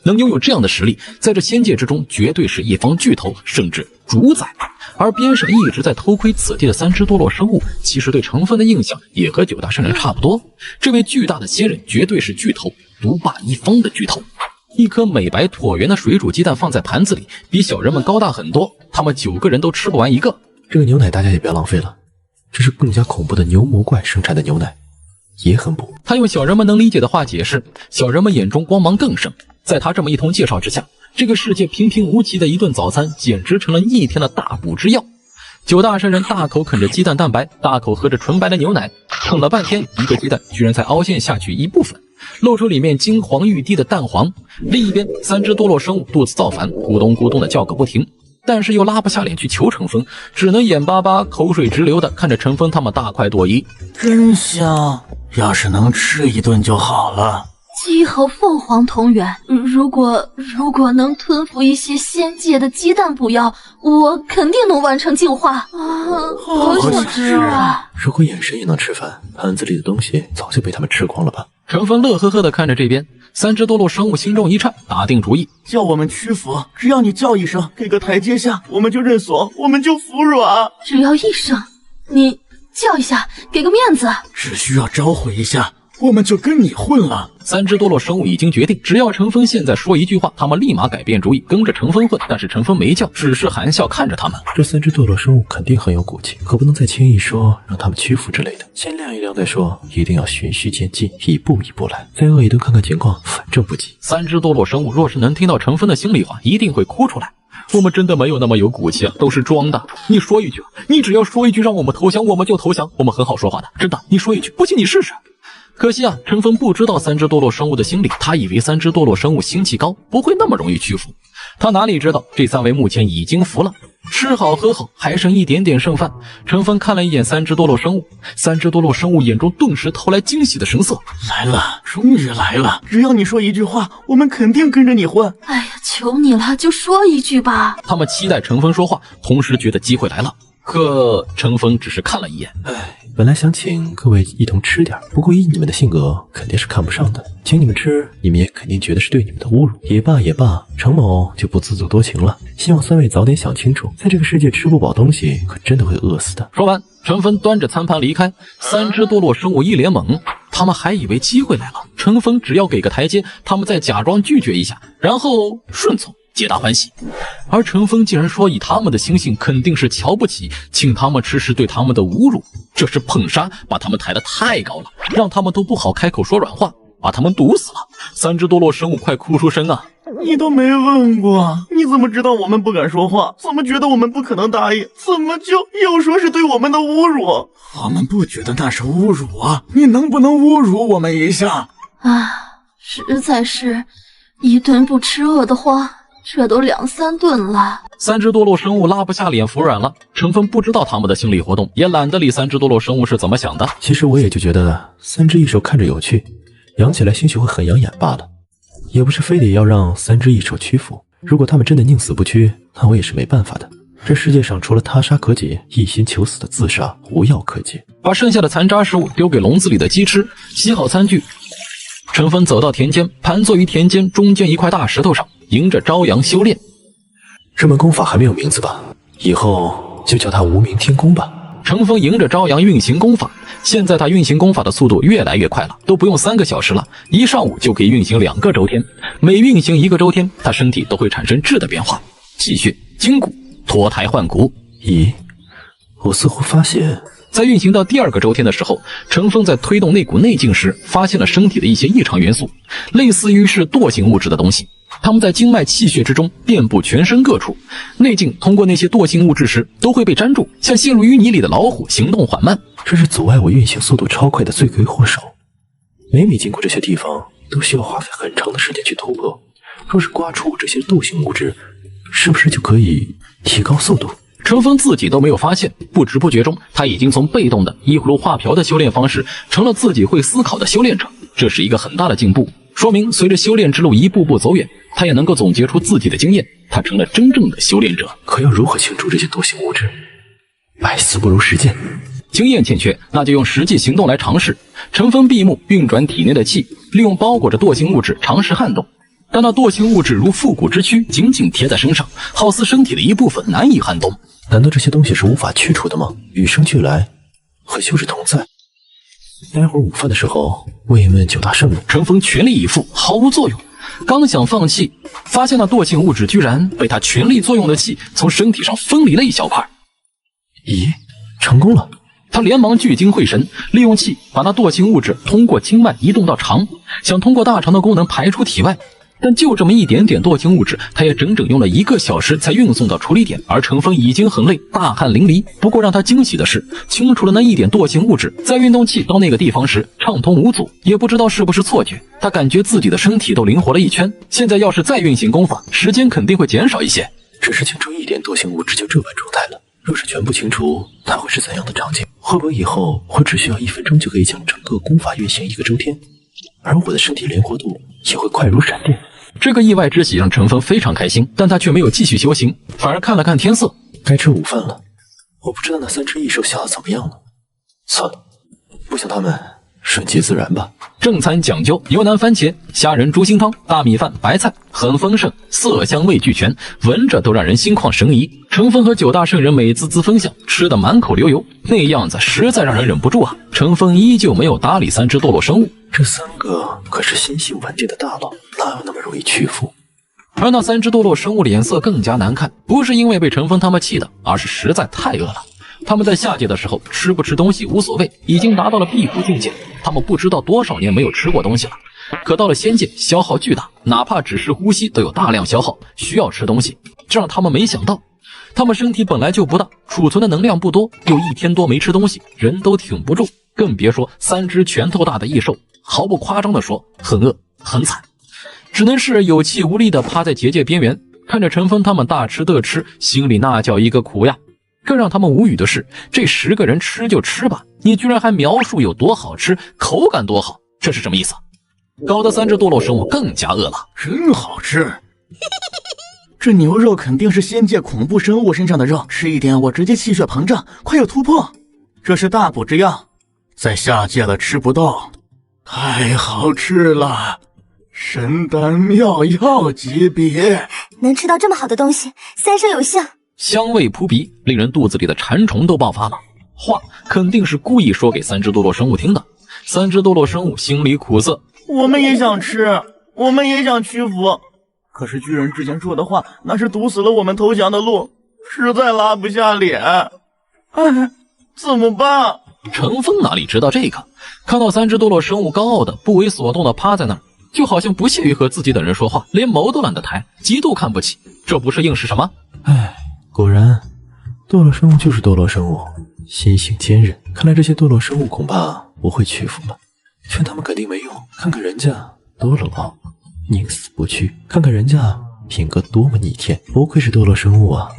能拥有这样的实力，在这仙界之中绝对是一方巨头，甚至主宰。而边上一直在偷窥此地的3只堕落生物，其实对陈峰的印象也和9大圣人差不多。这位巨大的仙人绝对是巨头，独霸一方的巨头。一颗美白椭圆的水煮鸡蛋放在盘子里，比小人们高大很多，他们9个人都吃不完一个。这个牛奶大家也不要浪费了，这是更加恐怖的牛魔怪生产的牛奶，也很补。他用小人们能理解的话解释，小人们眼中光芒更盛。在他这么一通介绍之下，这个世界平平无奇的一顿早餐简直成了逆天的大补之药。9大圣人大口啃着鸡蛋蛋白，大口喝着纯白的牛奶，啃了半天，一个鸡蛋居然才凹陷下去一部分，露出里面金黄欲滴的蛋黄。另一边，3只堕落生物肚子造反，咕咚咕咚的叫个不停，但是又拉不下脸去求陈峰，只能眼巴巴口水直流的看着陈峰他们大快朵颐。真香，要是能吃一顿就好了。鸡和凤凰同源，如果能吞服一些仙界的鸡蛋补药，我肯定能完成进化啊！好想吃啊！如果眼神也能吃饭，盘子里的东西早就被他们吃光了吧？陈峰乐呵呵地看着这边，3只堕落生物心中一颤，打定主意，叫我们屈服，只要你叫一声，给个台阶下，我们就认怂，我们就服软。只要一声，你叫一下，给个面子，只需要招呼一下，我们就跟你混了。3只堕落生物已经决定，只要陈峰现在说一句话，他们立马改变主意，跟着陈峰混。但是陈峰没叫，只是含笑看着他们。这3只堕落生物肯定很有骨气，可不能再轻易说让他们屈服之类的，先晾一晾再说，一定要循序渐进，一步一步来，再饿一顿看看情况，反正不急。3只堕落生物若是能听到陈峰的心里话，一定会哭出来。我们真的没有那么有骨气啊，都是装的。你说一句，你只要说一句让我们投降，我们就投降，我们很好说话的，真的。你说一句，不信你试试。可惜啊，陈峰不知道3只堕落生物的心理，他以为3只堕落生物心气高，不会那么容易屈服。他哪里知道，这3位目前已经服了，吃好喝好，还剩一点点剩饭。陈峰看了一眼3只堕落生物，3只堕落生物眼中顿时投来惊喜的神色。来了，终于来了！只要你说一句话，我们肯定跟着你混。哎呀，求你了，就说一句吧。他们期待陈峰说话，同时觉得机会来了。可陈峰只是看了一眼，本来想请各位一同吃点，不过以你们的性格肯定是看不上的，请你们吃，你们也肯定觉得是对你们的侮辱。也罢也罢，程某就不自作多情了，希望3位早点想清楚，在这个世界吃不饱东西可真的会饿死的。说完，陈峰端着餐盘离开，3只堕落生物一脸懵，他们还以为机会来了，陈峰只要给个台阶，他们再假装拒绝一下，然后顺从皆大欢喜。而陈峰竟然说以他们的心性肯定是瞧不起，请他们吃是对他们的侮辱，这是捧杀，把他们抬得太高了，让他们都不好开口说软话，把他们毒死了。3只堕落生物快哭出声啊！你都没问过，你怎么知道我们不敢说话？怎么觉得我们不可能答应？怎么就又说是对我们的侮辱？我们不觉得那是侮辱啊！你能不能侮辱我们一下？啊，实在是一顿不吃饿得慌，这都2、3顿了。3只堕落生物拉不下脸服软了。陈峰不知道他们的心理活动，也懒得理3只堕落生物是怎么想的。其实我也就觉得3只异兽看着有趣，养起来兴许会很养眼罢了，也不是非得要让3只异兽屈服。如果他们真的宁死不屈，那我也是没办法的。这世界上除了他杀可解、一心求死的自杀，无药可解。把剩下的残渣食物丢给笼子里的鸡吃，洗好餐具，陈峰走到田间，盘坐于田间中间一块大石头上，迎着朝阳修炼。这门功法还没有名字吧？以后就叫它无名天功吧。陈峰迎着朝阳运行功法，现在他运行功法的速度越来越快了，都不用3个小时了，一上午就可以运行2个周天。每运行1个周天，他身体都会产生质的变化，气血、筋骨脱胎换骨。咦，我似乎发现，在运行到第2个周天的时候，陈峰在推动那股内劲时，发现了身体的一些异常元素，类似于是惰性物质的东西。它们在经脉气血之中遍布全身各处，内劲通过那些惰性物质时都会被粘住，像陷入淤泥里的老虎，行动缓慢。这是阻碍我运行速度超快的罪魁祸首。每经过这些地方，都需要花费很长的时间去突破。若是刮除这些惰性物质，是不是就可以提高速度？陈峰自己都没有发现，不知不觉中，他已经从被动的依葫芦画瓢的修炼方式，成了自己会思考的修炼者。这是一个很大的进步，说明随着修炼之路一步步走远，他也能够总结出自己的经验，他成了真正的修炼者。可要如何清除这些惰性物质？百思不如实践。经验欠缺，那就用实际行动来尝试。陈峰闭目运转体内的气，利用包裹着惰性物质尝试撼动。但那惰性物质如复古之躯，紧紧贴在身上，好似身体的一部分，难以撼动。难道这些东西是无法去除的吗？与生俱来，和修士同在。待会儿午饭的时候，慰问9大圣人。陈峰全力以赴，毫无作用。刚想放弃，发现那惰性物质居然被他全力作用的气从身体上分离了一小块。咦，成功了！他连忙聚精会神，利用气把那惰性物质通过经脉移动到肠，想通过大肠的功能排出体外。但就这么一点点惰性物质，他也整整用了1个小时才运送到处理点，而陈峰已经很累，大汗淋漓。不过让他惊喜的是，清除了那一点惰性物质，在运动器到那个地方时畅通无阻，也不知道是不是错觉，他感觉自己的身体都灵活了一圈。现在要是再运行功法，时间肯定会减少一些。只是清除一点惰性物质就这般状态了，若是全部清除，它会是怎样的场景？会不会以后我只需要1分钟就可以将整个功法运行1个周天，而我的身体灵活度也会快如闪电？这个意外之喜让陈峰非常开心，但他却没有继续修行，反而看了看天色，该吃午饭了。我不知道那3只异兽下的怎么样了，算了，不想他们，顺其自然吧。正餐讲究，牛腩番茄、虾仁猪心汤、大米饭、白菜，很丰盛，色香味俱全，闻着都让人心旷神怡。陈峰和9大圣人美滋滋分享，吃得满口流油，那样子实在让人忍不住啊。陈峰依旧没有搭理3只堕落生物，这3个可是心性稳定的大佬，哪有那么容易屈服？而那3只堕落生物脸色更加难看，不是因为被陈峰他们气的，而是实在太饿了。他们在下界的时候吃不吃东西无所谓，已经达到了辟谷境界，他们不知道多少年没有吃过东西了。可到了仙界，消耗巨大，哪怕只是呼吸都有大量消耗，需要吃东西，这让他们没想到。他们身体本来就不大，储存的能量不多，又1天多没吃东西，人都挺不住，更别说3只拳头大的异兽。毫不夸张地说，很饿很惨，只能是有气无力地趴在结界边缘，看着陈峰他们大吃特吃，心里那叫一个苦呀。更让他们无语的是，这10个人吃就吃吧，你居然还描述有多好吃，口感多好，这是什么意思？搞得3只堕落生物更加饿了。真好吃！这牛肉肯定是仙界恐怖生物身上的肉，吃一点我直接气血膨胀，快有突破。这是大补之药，在下界了吃不到，太好吃了，神丹妙药级别。能吃到这么好的东西，3生有幸。香味扑鼻，令人肚子里的馋虫都爆发了。话肯定是故意说给3只堕落生物听的。3只堕落生物心里苦涩，我们也想吃，我们也想屈服，可是巨人之前说的话，那是堵死了我们投降的路，实在拉不下脸。哎，怎么办？陈峰哪里知道这个，看到3只堕落生物高傲的不为所动的趴在那儿，就好像不屑于和自己等人说话，连眸都懒得抬，极度看不起。这不是应是什么？唉，果然堕落生物就是堕落生物，心性坚韧。看来这些堕落生物恐怕不会屈服了，劝他们肯定没用。看看人家多了老，宁死不屈，看看人家品格多么逆天，不愧是堕落生物啊。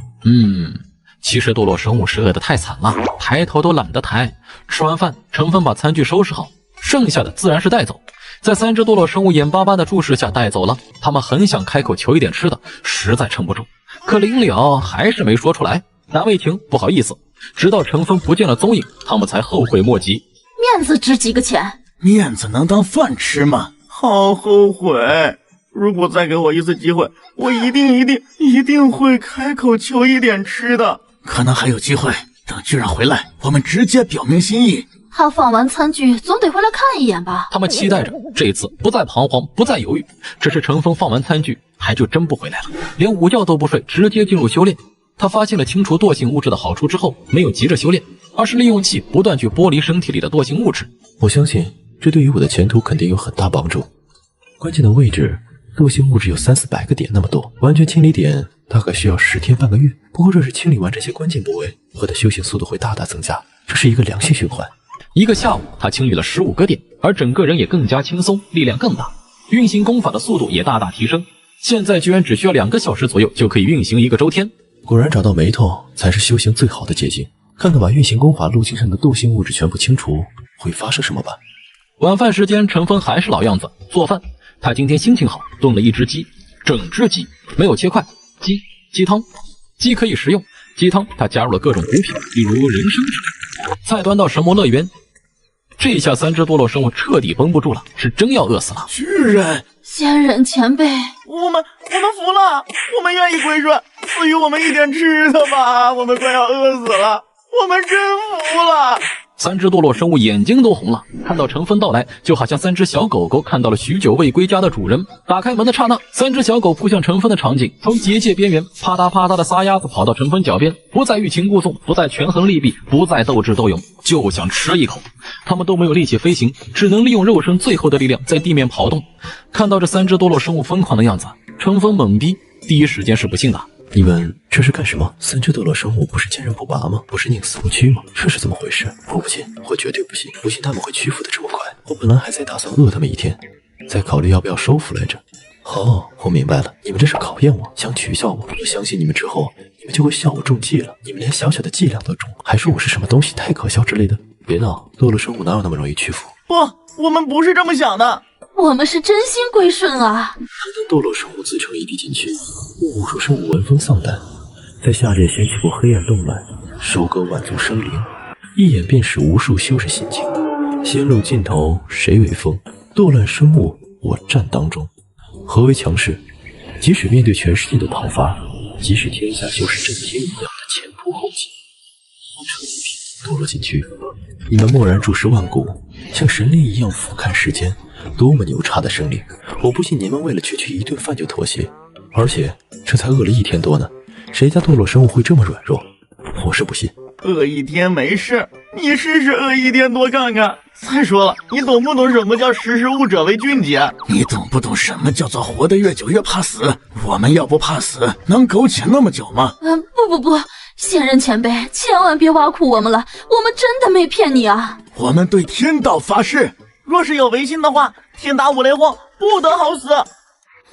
其实堕落生物是饿得太惨了，抬头都懒得抬。吃完饭，陈峰把餐具收拾好，剩下的自然是带走。在3只堕落生物眼巴巴的注视下带走了，他们很想开口求一点吃的，实在撑不住，可临了还是没说出来。难为情，不好意思。直到陈峰不见了踪影，他们才后悔莫及。面子值几个钱？面子能当饭吃吗？好后悔！如果再给我一次机会，我一定会开口求一点吃的。可能还有机会，等巨人回来，我们直接表明心意。他放完餐具，总得回来看一眼吧？他们期待着这一次不再彷徨，不再犹豫。只是陈峰放完餐具，还就真不回来了，连午觉都不睡，直接进入修炼。他发现了清除惰性物质的好处之后，没有急着修炼，而是利用气不断去剥离身体里的惰性物质。我相信这对于我的前途肯定有很大帮助。关键的位置，惰性物质有300-400个点那么多，完全清理点大概需要10天半个月。不过这是清理完这些关键部位，我的修行速度会大大增加，这是一个良性循环。一个下午，他清理了15个点，而整个人也更加轻松，力量更大，运行功法的速度也大大提升。现在居然只需要2个小时左右就可以运行1个周天。果然找到眉头才是修行最好的捷径。看看把运行功法路径上的惰性物质全部清除会发生什么吧。晚饭时间，陈峰还是老样子做饭。他今天心情好，炖了一只鸡，整只鸡，没有切块。鸡汤，鸡可以食用。鸡汤他加入了各种补品，例如人参之类。菜端到神魔乐园，这下3只堕落生物彻底绷不住了，是真要饿死了。巨人，仙人前辈，我们服了，我们愿意归顺，赐予我们一点吃的吧，我们快要饿死了，我们真服了。3只堕落生物眼睛都红了，看到陈峰到来，就好像3只小狗狗看到了许久未归家的主人。打开门的刹那，3只小狗扑向陈峰的场景，从结界边缘啪嗒啪嗒的撒丫子跑到陈峰脚边，不再欲擒故纵，不再权衡利弊，不再斗智斗勇，就想吃一口。他们都没有力气飞行，只能利用肉身最后的力量在地面跑动。看到这3只堕落生物疯狂的样子，陈峰懵逼，第一时间是不信的。你们这是干什么？3只堕落生物不是坚韧不拔吗？不是宁死不屈吗？这是怎么回事？我不信，我绝对不信，不信他们会屈服的这么快。我本来还在打算饿他们一天，再考虑要不要收服来着。哦，我明白了，你们这是考验我，想取笑我。我相信你们之后，你们就会笑我中计了。你们连小小的伎俩都中，还说我是什么东西太可笑之类的。别闹，堕落生物哪有那么容易屈服？不，我们不是这么想的。我们是真心归顺啊！堂堂堕落生物自称一滴进去，无数生物闻风丧胆，在下界掀起过黑暗动乱，收割万族生灵，一眼便使无数修士心惊。仙路尽头谁为锋？堕乱生物，我战当中。何为强势？即使面对全世界的讨伐，即使天下修士震天一样的前仆后继，不成一品堕落进去。你们蓦然注视万古，像神灵一样俯瞰世间。多么牛叉的生灵！我不信你们为了区区一顿饭就妥协，而且这才饿了1天多呢，谁家堕落生物会这么软弱？我是不信。饿1天没事，你试试饿1天多看看。再说了，你懂不懂什么叫识时务者为俊杰？你懂不懂什么叫做活得越久越怕死？我们要不怕死，能苟且那么久吗？不，仙人前辈，千万别挖苦我们了，我们真的没骗你啊！我们对天道发誓，若是有违心的话，天打五雷轰，不得好死。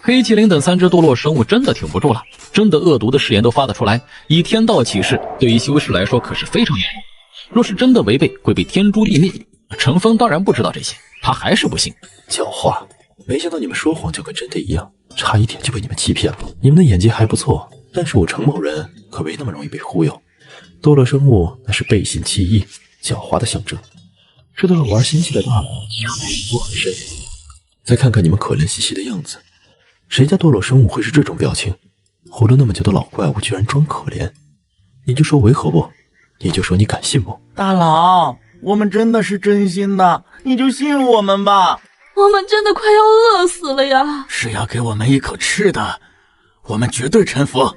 黑麒麟等3只堕落生物真的挺不住了，真的恶毒的誓言都发得出来，以天道起誓，对于修士来说可是非常严重。若是真的违背，会被天诛地灭。陈峰当然不知道这些，他还是不信。狡猾，没想到你们说谎就跟真的一样，差一点就被你们欺骗了。你们的演技还不错，但是我程某人可没那么容易被忽悠。堕落生物那是背信弃义、狡猾的象征，这都是玩心机的大佬，我很深。再看看你们可怜兮兮的样子，谁家堕落生物会是这种表情？活了那么久的老怪物居然装可怜，你就说违和不？你就说你敢信不？大佬，我们真的是真心的，你就信我们吧。我们真的快要饿死了呀！是要给我们一口吃的，我们绝对臣服。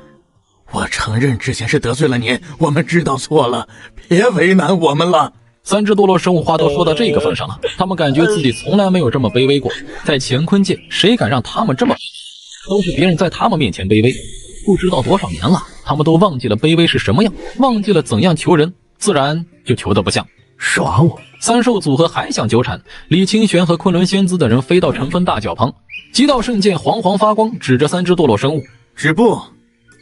我承认之前是得罪了您，我们知道错了，别为难我们了。3只堕落生物话都说到这个份上了，他们感觉自己从来没有这么卑微过。在乾坤界，谁敢让他们这么？都是别人在他们面前卑微。不知道多少年了，他们都忘记了卑微是什么样，忘记了怎样求人，自然就求得不像。耍我！3兽组合还想纠缠，李清玄和昆仑仙姿等人飞到陈峰大脚旁，极道圣剑黄黄发光，指着3只堕落生物，止步，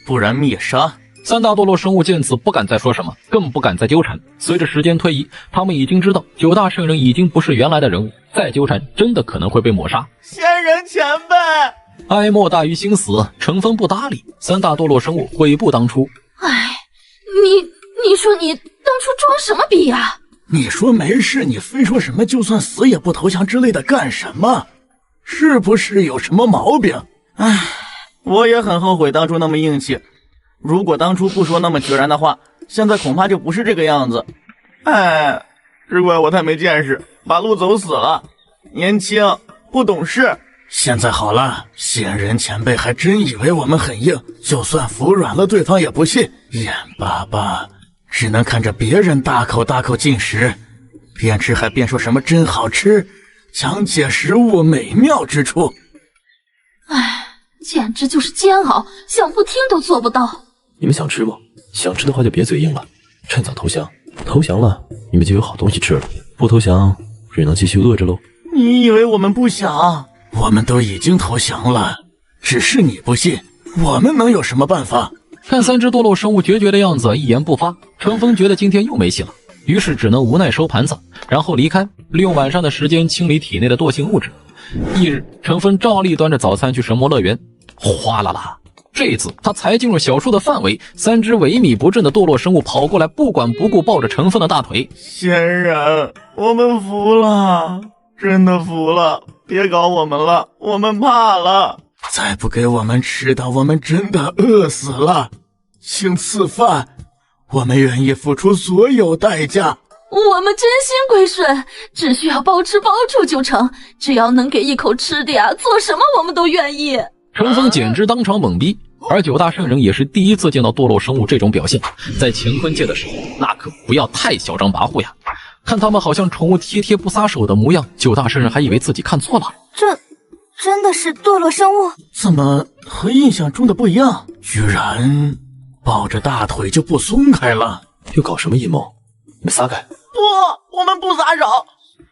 不然灭杀。3大堕落生物见此不敢再说什么，更不敢再纠缠。随着时间推移，他们已经知道9大圣人已经不是原来的人物，再纠缠真的可能会被抹杀。仙人前辈，哀莫大于心死，陈峰不搭理，3大堕落生物悔不当初。唉，你说你当初装什么逼呀？你说没事，你非说什么就算死也不投降之类的干什么？是不是有什么毛病？唉，我也很后悔当初那么硬气。如果当初不说那么决然的话，现在恐怕就不是这个样子。唉，只怪我太没见识，把路走死了。年轻不懂事。现在好了，仙人前辈还真以为我们很硬，就算服软了，对方也不信。眼巴巴只能看着别人大口大口进食，边吃还边说什么真好吃，讲解食物美妙之处。唉，简直就是煎熬，想不听都做不到。你们想吃吗？想吃的话就别嘴硬了，趁早投降。投降了，你们就有好东西吃了；不投降，只能继续饿着喽。你以为我们不想？我们都已经投降了，只是你不信，我们能有什么办法？看三只堕落生物决绝的样子，一言不发。程峰觉得今天又没戏了，于是只能无奈收盘子，然后离开，利用晚上的时间清理体内的惰性物质。翌日，程峰照例端着早餐去神魔乐园，哗啦啦！这一次他才进入小树的范围，三只萎靡不振的堕落生物跑过来，不管不顾抱着程峰的大腿。仙人，我们服了，真的服了，别搞我们了，我们怕了。再不给我们吃的，我们真的饿死了。请赐饭，我们愿意付出所有代价。我们真心归顺，只需要包吃包住就成，只要能给一口吃的呀，做什么我们都愿意。程峰简直当场懵逼，而九大圣人也是第一次见到堕落生物这种表现，在乾坤界的时候，那可不要太嚣张跋扈呀。看他们好像宠物贴贴不撒手的模样，九大圣人还以为自己看错了。这真的是堕落生物？怎么和印象中的不一样？居然抱着大腿就不松开了。又搞什么阴谋？你们撒开！不，我们不撒手。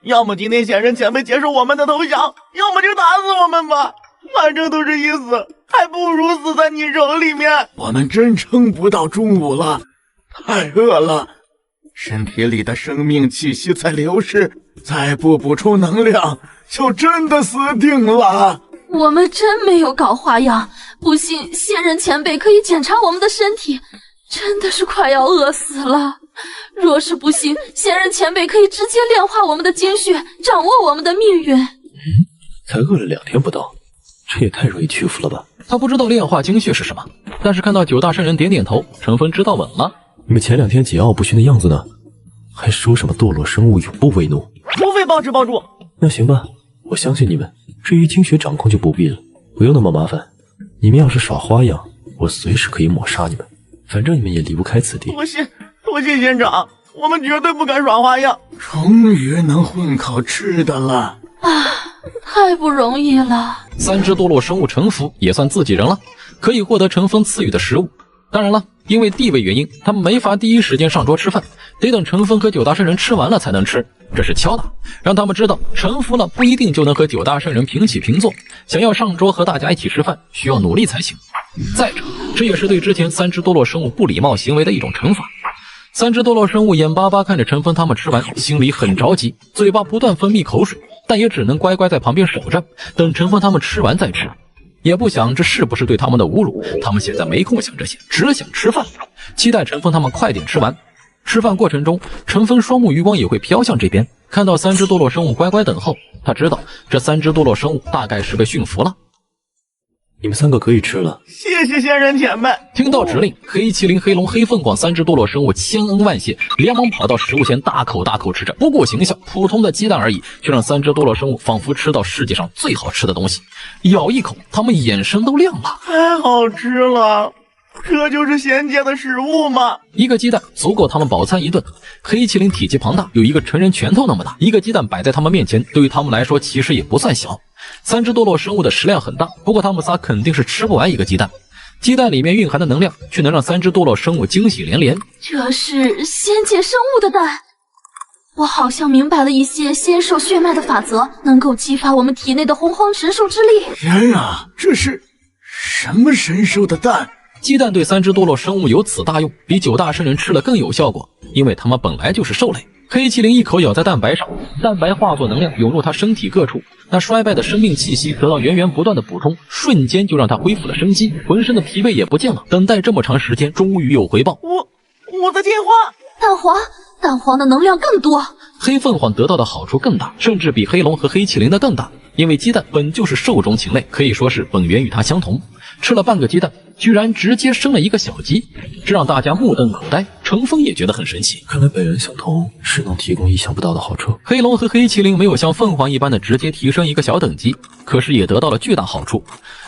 要么今天仙人前辈接受我们的投降，要么就打死我们吧。反正都是一死，还不如死在你手里面。我们真撑不到中午了，太饿了，身体里的生命气息在流失，再不补充能量，就真的死定了。我们真没有搞花样，不信仙人前辈可以检查我们的身体，真的是快要饿死了。若是不信，仙人前辈可以直接炼化我们的精血，掌握我们的命运。才饿了2天不到，这也太容易屈服了吧？他不知道炼化精血是什么，但是看到九大圣人点点头，程峰知道稳了。你们前2天桀骜不驯的样子呢？还说什么堕落生物永不为奴？除非包吃包住。那行吧，我相信你们。至于精血掌控就不必了，不用那么麻烦。你们要是耍花样，我随时可以抹杀你们，反正你们也离不开此地。多谢仙长，我们绝对不敢耍花样。终于能混口吃的了啊，太不容易了。三只堕落生物臣服，也算自己人了，可以获得程峰赐予的食物。当然了，因为地位原因，他们没法第一时间上桌吃饭，得等程峰和九大圣人吃完了才能吃。这是敲打，让他们知道臣服了不一定就能和九大圣人平起平坐，想要上桌和大家一起吃饭，需要努力才行。再者，这也是对之前三只堕落生物不礼貌行为的一种惩罚。三只堕落生物眼巴巴看着陈峰他们吃完，心里很着急，嘴巴不断分泌口水，但也只能乖乖在旁边守着，等陈峰他们吃完再吃。也不想这是不是对他们的侮辱，他们现在没空想这些，只想吃饭，期待陈峰他们快点吃完。吃饭过程中，陈峰双目余光也会飘向这边，看到三只堕落生物乖乖等候，他知道这三只堕落生物大概是被驯服了。你们3个可以吃了。谢谢仙人前辈。听到指令，黑麒麟、黑龙、黑凤凰三只堕落生物千恩万谢，连忙跑到食物前大口大口吃着，不顾形象，普通的鸡蛋而已，却让三只堕落生物仿佛吃到世界上最好吃的东西。咬一口，他们眼神都亮了。太好吃了，这就是仙界的食物吗？一个鸡蛋足够他们饱餐一顿。黑麒麟体积庞大，有一个成人拳头那么大，一个鸡蛋摆在他们面前，对于他们来说其实也不算小。三只堕落生物的食量很大，不过他们仨肯定是吃不完一个鸡蛋。鸡蛋里面蕴含的能量，却能让三只堕落生物惊喜连连。这是仙界生物的蛋，我好像明白了一些仙兽血脉的法则，能够激发我们体内的洪荒神兽之力。天啊，这是什么神兽的蛋？鸡蛋对三只堕落生物有此大用，比九大圣人吃了更有效果，因为他们本来就是兽类。黑麒麟一口咬在蛋白上，蛋白化作能量涌入他身体各处，那衰败的生命气息得到源源不断的补充，瞬间就让他恢复了生机，浑身的疲惫也不见了。等待这么长时间，终于有回报。我在进化。蛋黄的能量更多。黑凤凰得到的好处更大，甚至比黑龙和黑麒麟的更大。因为鸡蛋本就是兽中禽类，可以说是本源与它相同。吃了半个鸡蛋，居然直接生了一个小鸡，这让大家目瞪口呆。程峰也觉得很神奇，看来本源相同是能提供意想不到的好处。黑龙和黑麒麟没有像凤凰一般的直接提升一个小等级，可是也得到了巨大好处。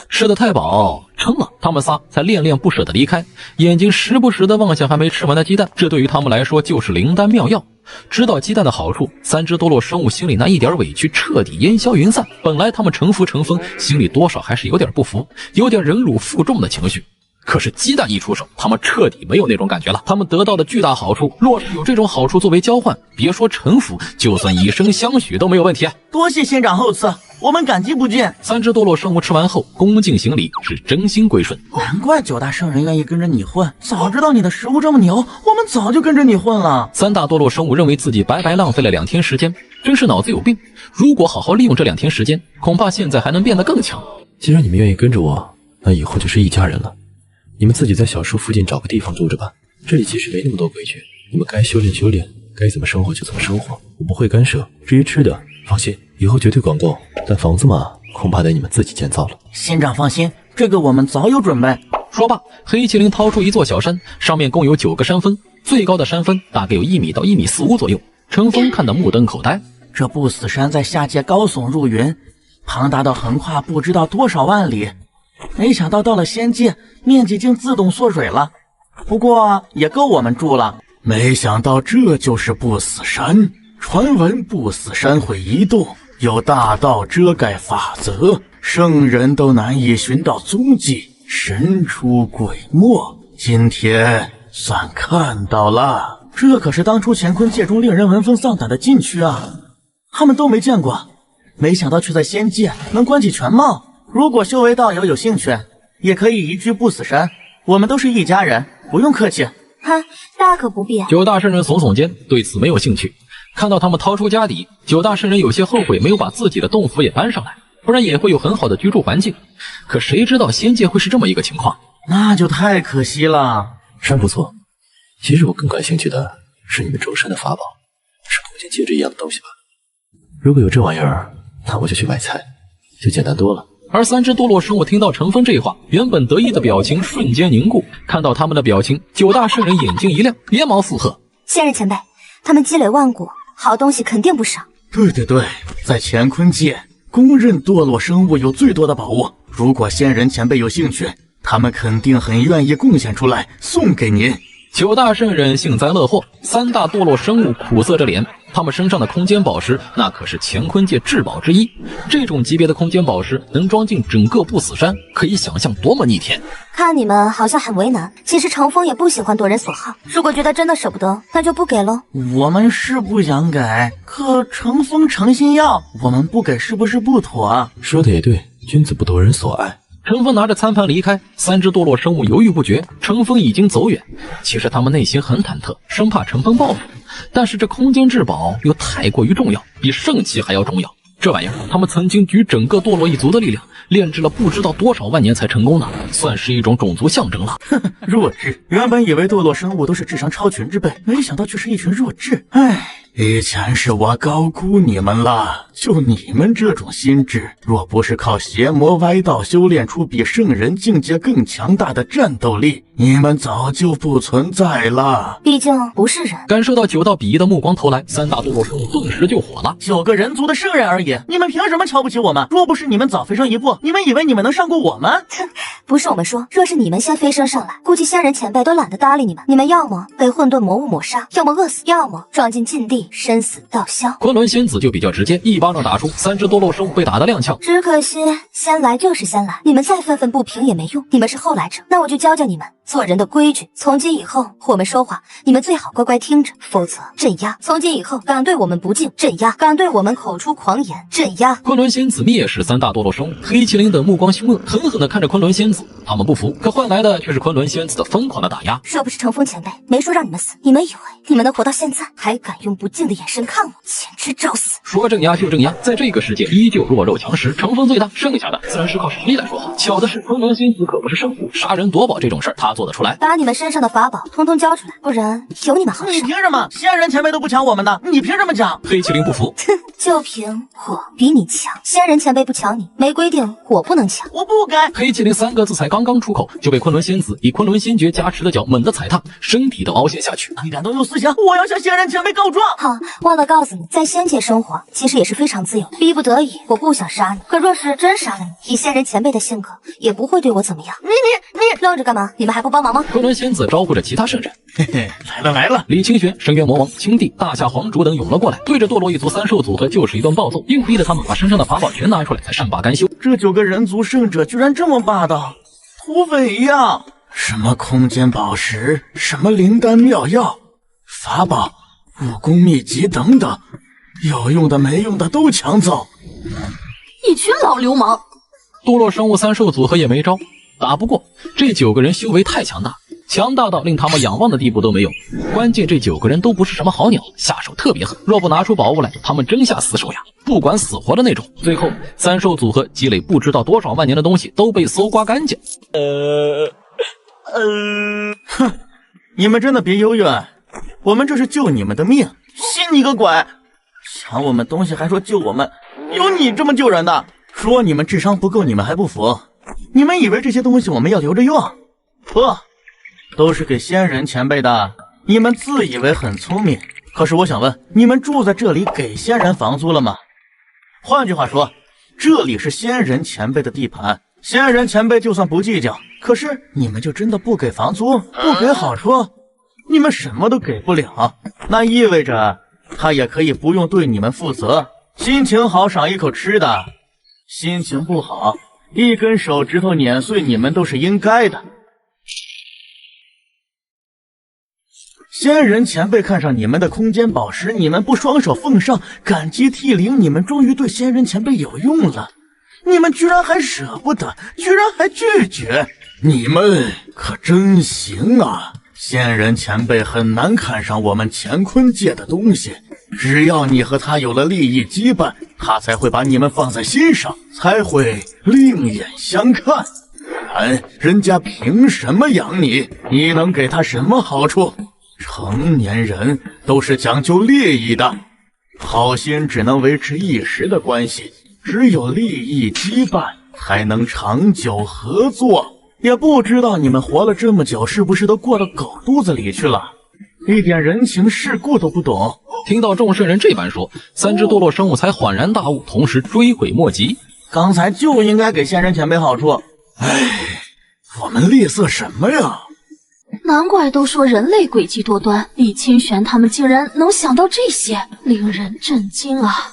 吃得太饱，撑了，他们仨才恋恋不舍地离开，眼睛时不时地望向还没吃完的鸡蛋，这对于他们来说就是灵丹妙药。知道鸡蛋的好处，三只多洛生物心里那一点委屈彻底烟消云散。本来他们臣服成风，心里多少还是有点不服，有点忍辱负重的情绪。可是鸡蛋一出手，他们彻底没有那种感觉了。他们得到的巨大好处，若是有这种好处作为交换，别说臣服，就算以身相许都没有问题。多谢仙长厚赐，我们感激不尽。三只多洛生物吃完后，恭敬行礼，是真心归顺。难怪9大圣人愿意跟着你混，早知道你的食物这么牛，我们早就跟着你混了。三大多洛生物认为自己白白浪费了2天时间，真是脑子有病。如果好好利用这2天时间，恐怕现在还能变得更强。既然你们愿意跟着我，那以后就是一家人了。你们自己在小树附近找个地方住着吧，这里其实没那么多规矩，你们该修炼修炼，该怎么生活就怎么生活，我不会干涉。至于吃的，放心，以后绝对管够，但房子嘛，恐怕得你们自己建造了。仙长放心，这个我们早有准备。说罢，黑麒麟掏出一座小山，上面共有9个山峰，最高的山峰大概有1米到1米4五左右。程峰看得目瞪口呆，这不死山在下界高耸入云，庞大到横跨不知道多少万里。没想到到了仙界，面积竟自动缩水了，不过也够我们住了。没想到这就是不死山，传闻不死山会移动，有大道遮盖法则，圣人都难以寻到踪迹，神出鬼没。今天算看到了，这可是当初乾坤界中令人闻风丧胆的禁区啊，他们都没见过，没想到却在仙界能观其全貌。如果修为道友有兴趣，也可以移居不死山，我们都是一家人，不用客气。哼，大可不必。9大圣人耸耸肩，对此没有兴趣。看到他们掏出家底，9大圣人有些后悔没有把自己的洞府也搬上来，不然也会有很好的居住环境。可谁知道仙界会是这么一个情况，那就太可惜了。山不错，其实我更感兴趣的是你们周身的法宝，是空间戒指一样的东西吧？如果有这玩意儿，那我就去买菜，就简单多了。而3只多洛生物听到程峰这话，原本得意的表情瞬间凝固。看到他们的表情，9大圣人眼睛一亮，连忙附和：仙人前辈，他们积累万古，好东西肯定不少。对，在乾坤界，公认堕落生物有最多的宝物。如果仙人前辈有兴趣，他们肯定很愿意贡献出来送给您。9大圣人幸灾乐祸，3大堕落生物苦涩着脸。他们身上的空间宝石，那可是乾坤界至宝之一。这种级别的空间宝石能装进整个不死山，可以想象多么逆天。看你们好像很为难，其实程峰也不喜欢夺人所好。如果觉得真的舍不得，那就不给喽。我们是不想给，可程峰诚心要，我们不给是不是不妥？说的也对，君子不夺人所爱。程峰拿着餐盘离开，3只堕落生物犹豫不决。程峰已经走远，其实他们内心很忐忑，生怕程峰报复。但是这空间至宝又太过于重要，比圣器还要重要。这玩意儿，他们曾经举整个堕落一族的力量炼制了不知道多少万年才成功呢，算是一种种族象征了。弱智！原本以为堕落生物都是智商超群之辈，没想到却是一群弱智。唉，以前是我高估你们了。就你们这种心智，若不是靠邪魔歪道修炼出比圣人境界更强大的战斗力，你们早就不存在了。毕竟不是人。感受到9道鄙夷的目光投来，3大堕落生物顿时就火了。 9个人族的圣人而已，你们凭什么瞧不起我们？若不是你们早飞升一步，你们以为你们能上过我们？不是我们说，若是你们先飞升上来，估计仙人前辈都懒得搭理你们。你们要么被混沌魔物抹杀，要么饿死，要么撞进禁地，生死道消。昆仑仙子就比较直接，一巴掌打出，3只堕落生物被打得踉跄。只可惜先来就是先来，你们再愤愤不平也没用，你们是后来者。那我就教教你们做人的规矩。从今以后，我们说话，你们最好乖乖听着，否则镇压。从今以后，敢对我们不敬，镇压；敢对我们口出狂言，镇压。昆仑仙子蔑视3大堕落生物，黑麒麟等目光凶恶，狠狠地看着昆仑仙子。他们不服，可换来的却是昆仑仙子的疯狂的打压。若不是乘风前辈没说让你们死，你们以为你们能活到现在，还敢用不敬的眼神看我，简直找死！说镇压就镇压，在这个世界依旧弱肉强食，乘风最大，剩下的自然是靠实力来说话。巧的是，昆仑仙子可不是圣母，杀人夺宝这种事儿，他他做得出来？把你们身上的法宝通通交出来，不然有你们好你受。凭什么？仙人前辈都不抢我们的，你凭什么抢？黑麒麟不服，就凭我比你强，仙人前辈不抢你，没规定我不能抢。我不该。黑麒麟3个字才刚刚出口，就被昆仑仙子以昆仑仙诀加持的脚猛地踩踏，身体都凹陷下去。你敢动用思想，我要向仙人前辈告状！好，忘了告诉你，在仙界生活其实也是非常自由的，逼不得已我不想杀你，可若是真杀了你，以仙人前辈的性格也不会对我怎么样。你愣着干嘛？你们还不帮忙吗？昆仑仙子招呼着其他圣人，嘿嘿，来了！李清玄、深渊魔王、青帝、大夏皇主等涌了过来，对着堕落一族3兽组合就是一顿暴揍，硬逼得他们把身上的法宝全拿出来，才善罢甘休。这9个人族圣者居然这么霸道，土匪一样！什么空间宝石，什么灵丹妙药、法宝、武功秘籍等等，有用的没用的都抢走。一群老流氓！堕落生物3兽组合也没招，打不过。这9个人修为太强大，强大到令他们仰望的地步都没有。关键这9个人都不是什么好鸟，下手特别狠。若不拿出宝物来，他们真下死手呀，不管死活的那种。最后3兽组合积累不知道多少万年的东西都被搜刮干净。哼，你们真的别幽怨，我们这是救你们的命，信你个鬼！抢我们东西还说救我们，有你这么救人的？说你们智商不够，你们还不服？你们以为这些东西我们要留着用？不，都是给仙人前辈的。你们自以为很聪明，可是我想问，你们住在这里给仙人房租了吗？换句话说，这里是仙人前辈的地盘，仙人前辈就算不计较，可是你们就真的不给房租，不给好处，你们什么都给不了，那意味着他也可以不用对你们负责。心情好赏一口吃的，心情不好一根手指头碾碎你们都是应该的。仙人前辈看上你们的空间宝石，你们不双手奉上，感激涕零，你们终于对仙人前辈有用了，你们居然还舍不得，居然还拒绝，你们可真行啊！仙人前辈很难看上我们乾坤界的东西，只要你和他有了利益羁绊，他才会把你们放在心上，才会另眼相看。不然人家凭什么养你？你能给他什么好处？成年人都是讲究利益的，好心只能维持一时的关系，只有利益羁绊才能长久合作。也不知道你们活了这么久，是不是都过到狗肚子里去了，一点人情世故都不懂。听到众圣人这般说，3只堕落生物才恍然大悟，同时追悔莫及。刚才就应该给仙人前辈好处，我们吝啬什么呀？难怪都说人类诡计多端，李清玄他们竟然能想到这些，令人震惊啊！